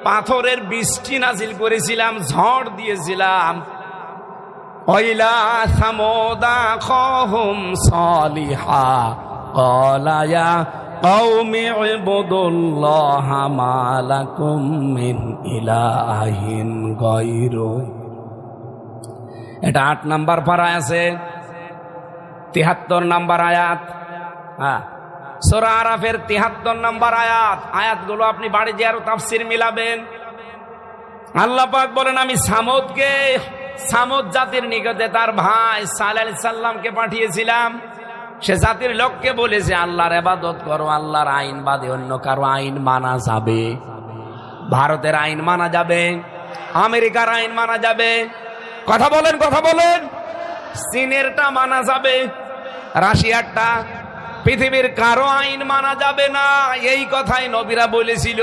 পাথরের বৃষ্টি নাজিল করেছিলাম, ঝড় দিয়েছিলাম। ওয়াইলা সামুদা খাহুম সালিহা ক্বালা ইয়া কওমি ইবুদুল্লাহা মা লাকুম মিন ইলাহিন গায়রু। এটা 8 নম্বর পারায় আছে, 73 নম্বর আয়াত। হ্যাঁ, সূরা আরাফের 73 নম্বর আয়াত। আয়াতগুলো আপনি বাড়ি যেয়ে আরো তাফসীর মিলাবেন। আল্লাহ পাক বলেন আমি সামুদ জাতির নিকটে তার ভাই সালেহ আলাইহিস সালামকে পাঠিয়েছিলাম। সে জাতির লোককে বলেছে আল্লাহর ইবাদত করো, আল্লাহর আইন বাদে অন্য কারো আইন মানা যাবে? ভারতের আইন মানা যাবে? আমেরিকার আইন মানা যাবে? কথা বলেন, কথা বলেন। চীনেরটা মানা যাবে, রাশিয়ারটা, পৃথিবীর কারো আইন মানা যাবে না। এই কথাই নবীরা বলেছিল,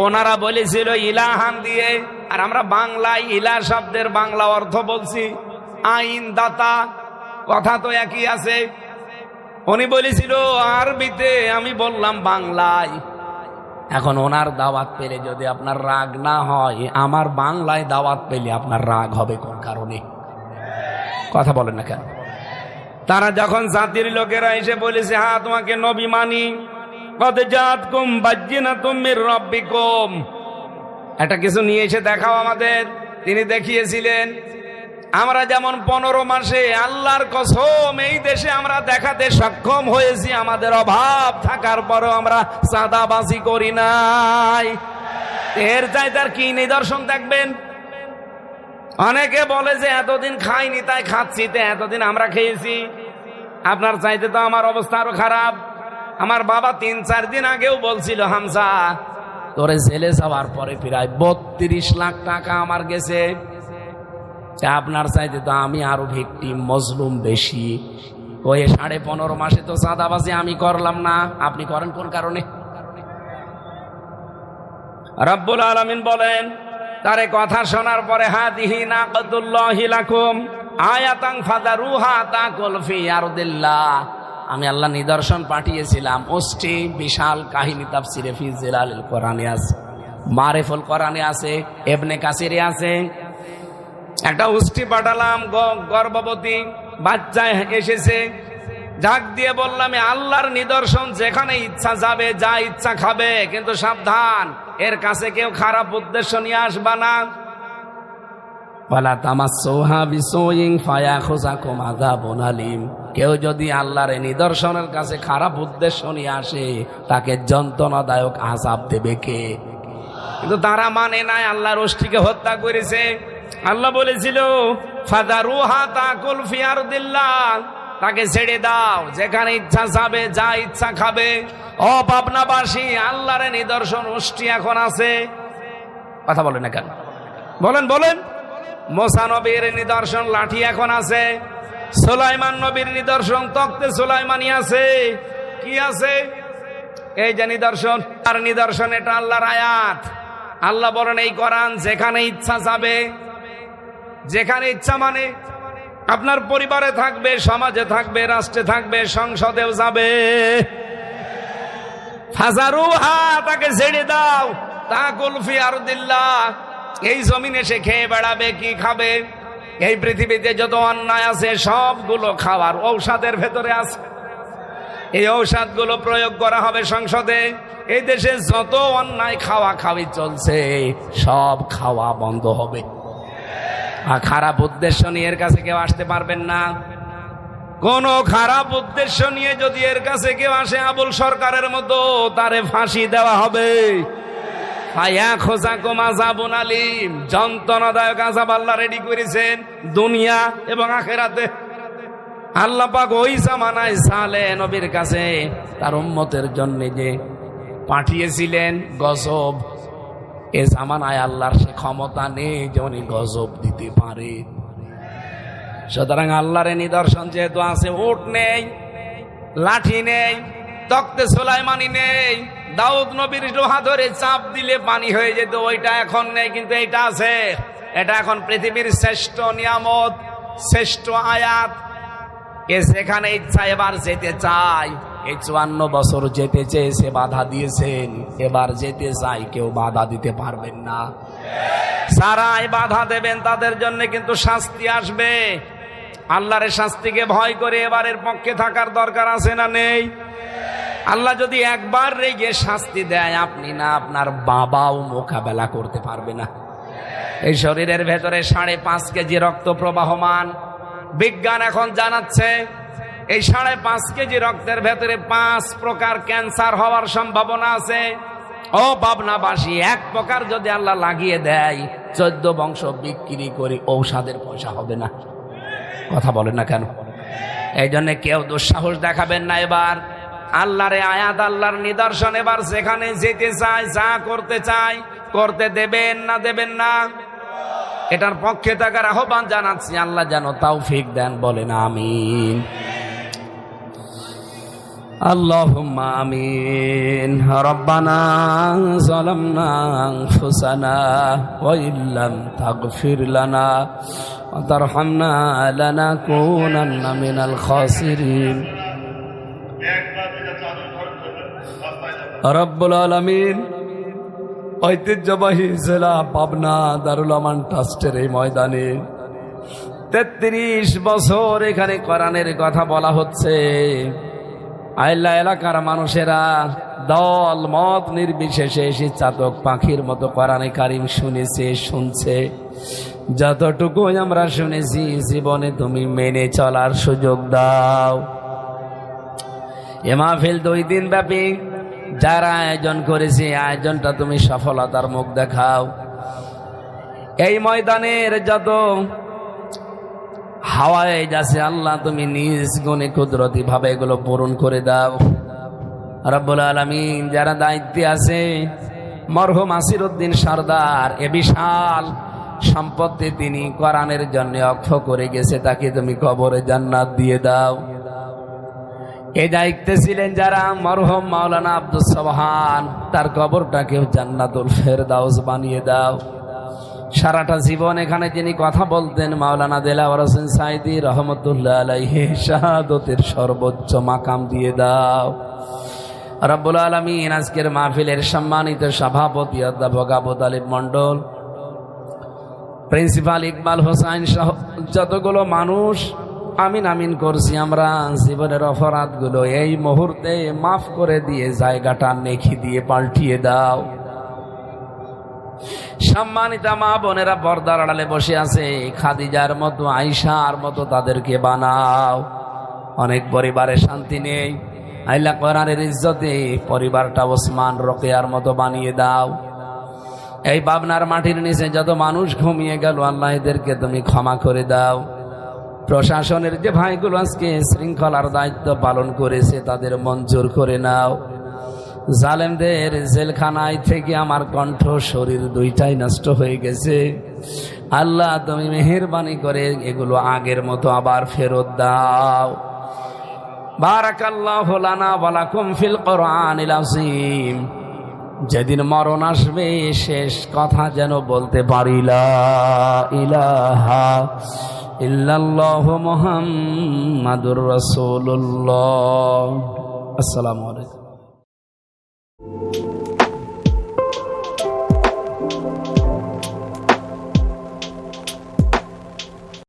ওনারা বলেছিল ইলাহান দিয়ে। আর আমরা বাংলায় ইলা শব্দের বাংলা অর্থ বলছি আইন দাতা, কথা তো একই আছে। উনি বলেছিল আরবিতে, আমি বললাম বাংলায়। এখন ওনার দাওয়াত পেলে যদি আপনার রাগ না হয়, আমার বাংলায় দাওয়াত পেলে আপনার রাগ হবে কোন কারণে? কথা বলেন না কেন? তারা যখন জাতির লোকেরা এসে বলেছে হ্যাঁ তোমাকে নবী মানি, কদ জাতকুম বাজ্জিনাতুম মির রাব্বিকুম, একটা কিছু নিয়ে এসে দেখাও আমাদের। তিনি দেখিয়েছিলেন। আমরা যেমন 15 মাসে আল্লাহর কসম এই দেশে আমরা দেখাতে সক্ষম হয়েছি, আমাদের অভাব থাকার পরও আমরা চাঁদাবাজি করি নাই। এর চাইতে আর কি নিদর্শন দেখবেন? অনেকে বলে যে এতদিন খাইনি তাই খাচ্ছি, তো এতদিন আমরা খেয়েছি। আপনার চাইতে তো আমার অবস্থা আরো খারাপ। আমার বাবা 3-4 দিন আগেও বলছিল হামজা তোরে জেলে যাওয়ার পরে প্রায় 32 লাখ টাকা আমার গেছে। আপনার চাইতে তো আমি আরো ভিকটিম, মজলুম বেশি। ওই 15.5 মাসে তো চাঁদাবাজি আমি করলাম না, আপনি করেন কোন কারণে? রব্বুল আলামিন বলেন তারে কথা শোনার পরে হাদিহি নাকাতুল্লাহি লাকুম আয়াতান ফাদারুহা তাকুল ফি আরদিল্লাহ, আমি আল্লাহ নিদর্শন পাঠিয়েছিলাম। ওষ্টি বিশাল কাহিনী তাফসিরে ফি জিলালিল কোরআনে আছে, মারিফুল কোরআনে আছে, ইবনে কাসিরে আছে। একটা উষ্টি পাঠালাম, গর্ভবতী বাচ্চা এসেছে, ঝাঁক দিয়ে বললাম আল্লাহর নিদর্শন, যেখানে ইচ্ছা যাবে, যা ইচ্ছা খাবে, কিন্তু সাবধান এর কাছে কেউ খারাপ উদ্দেশ্য নিয়ে আসবা না। ওয়ালা তামাসসুহা বিসুইন ফায়াখুযাকুম আযাবুন আলীম, কেউ যদি আল্লাহর নিদর্শনের কাছে খারাপ উদ্দেশ্য নিয়ে আসে তাকে যন্ত্রণাদায়ক আযাব দেবে কে? কিন্তু তারা মানে নাই, আল্লাহর ওষ্ঠীকে হত্যা করেছে। আল্লাহ বলেছিল ফাদারুহা তাকুল ফি আরদিল্লাহ, তাকে ছেড়ে দাও, যেখানে ইচ্ছা যাবে, যা ইচ্ছা খাবে। ও পাবনাবাসী, আল্লাহর নিদর্শন উষ্টি এখন আছে। কথা বলেন না কেন? বলেন বলেন। মুসা নবীর নিদর্শন লাঠি এখন আছে। সুলাইমান নবীর নিদর্শন তখতে সুলাইমানি আছে। কি আছে? এই যে নিদর্শন, আর নিদর্শন এটা আল্লাহর আয়াত। আল্লাহ বলেন এই কোরআন যেখানে ইচ্ছা যাবে, যেখানে ইচ্ছা মানে আপনার পরিবারে থাকবে, সমাজে থাকবে, রাষ্ট্রে থাকবে, সংসদেও যাবে। ফাজারুহা, তাকে ছেড়ে দাও, তাকুল ফি আরদিল্লাহ, এই জমিনে সে খেয়ে বেড়াবে। কি খাবে? এই পৃথিবীতে যত অন্যায় আছে সবগুলো খাওয়ার ঔষধের ভেতরে আছে। এই ঔষধগুলো প্রয়োগ করা হবে সংসদে। এই দেশে যত অন্যায় খাওয়া খাওয়ি চলছে সব খাওয়া বন্ধ হবে। আর খারাপ উদ্দেশ্য নিয়ে এর কাছে কেউ আসতে পারবেন না। কোন খারাপ উদ্দেশ্য নিয়ে যদি এর কাছে কেউ আসে, আবুল সরকারের মতো, তারে ফাঁসি দেওয়া হবে। যন্ত্রণাদায়ক আযাব আল্লাহ রেডি করেছেন দুনিয়া এবং আখিরাতে। আল্লাহ পাক ওই জামানায় সালেহ নবীর কাছে তার উম্মতের জন্য যে পাঠিয়েছিলেন গজব, এ জামানায় আল্লাহর সে ক্ষমতা নেই যে উনি গজব দিতে পারে। সুতরাং আল্লাহর নিদর্শন যেহেতু আছে, উট নেই, লাঠি নেই, তখতে সুলাইমানি নেই, দাউদ নবীর লোহা ধরে চাপ দিলে পানি হয়ে যেত, ওইটা এখন নেই, কিন্তু এইটা আছে। এটা এখন পৃথিবীর শ্রেষ্ঠ নিয়ামত, শ্রেষ্ঠ আয়াত। এ যেখানে ইচ্ছা এবার যেতে চায়। এই 54 বছর যেতে চেয়েছে, বাধা দিয়েছেন, এবার যেতে চাই, কেউ বাধা দিতে পারবেন না। যারাই বাধা দেবেন তাদের জন্য কিন্তু শাস্তি আসবে। আল্লাহর শাস্তিকে ভয় করে এবারের পক্ষে থাকার দরকার আছে না নেই? আল্লাহ যদি একবার রেগে শাস্তি দেয়, আপনি না আপনার বাবাও মোকাবেলা করতে পারবে না। এই শরীরের ভেতরে 5.5 কেজি রক্ত প্রবাহমান। বিজ্ঞান এখন জানাচ্ছে এই 5.5 কেজি রক্তের ভেতরে 5 প্রকার ক্যান্সার হওয়ার সম্ভাবনা আছে। ও পাবনাবাসী, এক প্রকার যদি আল্লাহ লাগিয়ে দেয়, 14 বংশ বিক্রি করে ঔষধের পয়সা হবে না। কথা বলেন না কেন? এই জন্য কেউ দুঃসাহস দেখাবেন না। এবার আল্লাহর আয়াত, আল্লাহর নিদর্শন এবার যেখানে যেতে চায়, যা করতে চায়, করতে দেবেন না দেবেন না, এটার পক্ষে থাকার আহ্বান জানাচ্ছি। আল্লাহ যেন তৌফিক দেন, বলেন আমিন। আল্লাহুম্মা আমিন। রব্বানা যালামনা আনফুসানা ওয়া ইল্লাম তাগফির লানা ওয়া তারহামনা লানাকুনান্না মিনাল খাসিরিন। রব্বুল আলামিন ঐতিহ্যবাহী জেলা পাবনা দারুল আমান ট্রাস্টের এই ময়দানে 33 বছর এখানে কোরআনের কথা বলা হচ্ছে। আল্লাহ এলাকার মানুষেরা দল মত নির্বিশেষে এসে চাতক পাখির মতো কোরআনে কারিম শুনেছে, শুনছে। যতটুকু আমরা শুনেছি, জীবনে তুমি মেনে চলার সুযোগ দাও। এ মাহফিল 2 দিন ব্যাপী যারা আয়োজন করেছে, আয়োজনটা তুমি সফলতার মুখ দেখাও। এই ময়দানের যত হাওয়ায় যাচ্ছে, আল্লাহ তুমি নিজ গুণে কুদরতি ভাবে এগুলো পূরণ করে দাও। রব্বুল আলামিন যারা দায়িত্বে আছে, মরহুম আসিরউদ্দিন সরদার, এ বিশাল সম্পত্তি তিনি কোরআনের জন্য অক্ষ করে গেছে, তাকে তুমি কবরে জান্নাত দিয়ে দাও। এই দায়িত্বে ছিলেন যারা, মরহুম মাওলানা আব্দুস সোবহান, তার কবরটাকেও জান্নাতুল ফেরদাউস বানিয়ে দাও। সারাটা জীবন এখানে যিনি কথা বলতেন, মাওলানা দেলাওয়ার হোসেন সাইদি রহমতুল্লাহ আলাইহি, শাহাদতের সর্বোচ্চ মাকাম দিয়ে দাও। রব্বুল আলামিন আজকের মাহফিলের সম্মানিত সভাপতি অধ্যাপক আবু তালিব মন্ডল, প্রিন্সিপাল ইকবাল হোসেন সহ যতগুলো মানুষ আমিন আমিন করছি, আমরা জীবনের অপরাধগুলো এই মুহূর্তে মাফ করে দিয়ে জায়গাটা নেকি দিয়ে পাল্টিয়ে দাও। সম্মানিতা মা বোনেরা পর্দার আড়ালে বসে আছে, খাদিজার মতো, আয়েশার মতো তাদেরকে বানাও। অনেক পরিবারে শান্তি নেই, আল্লাহ কোরআনের ইজ্জতে পরিবারটা ওসমান রোকেয়ার মতো বানিয়ে দাও। এই পাবনার মাটির নিচে যত মানুষ ঘুমিয়ে গেল আল্লাহ এদেরকে তুমি ক্ষমা করে দাও। প্রশাসনের যে ভাইগুলো আজকে শৃঙ্খলার দায়িত্ব পালন করেছে তাদের মঞ্জুর করে নাও। জালেমদের জেলখানায় থেকে আমার কণ্ঠ শরীর দুইটাই নষ্ট হয়ে গেছে। আল্লাহ তুমি মেহেরবানি করে এগুলো আগের মতো আবার ফেরত দাও। বারাকাল্লাহু লানা ওয়া লাকুম ফিল কোরআনিল আযীম। যেদিন মরণ আসবে শেষ কথা যেন বলতে পারি লা ইলাহা ইল্লাল্লাহু মুহাম্মাদুর রাসূলুল্লাহ। আসসালামু আলাইকুম।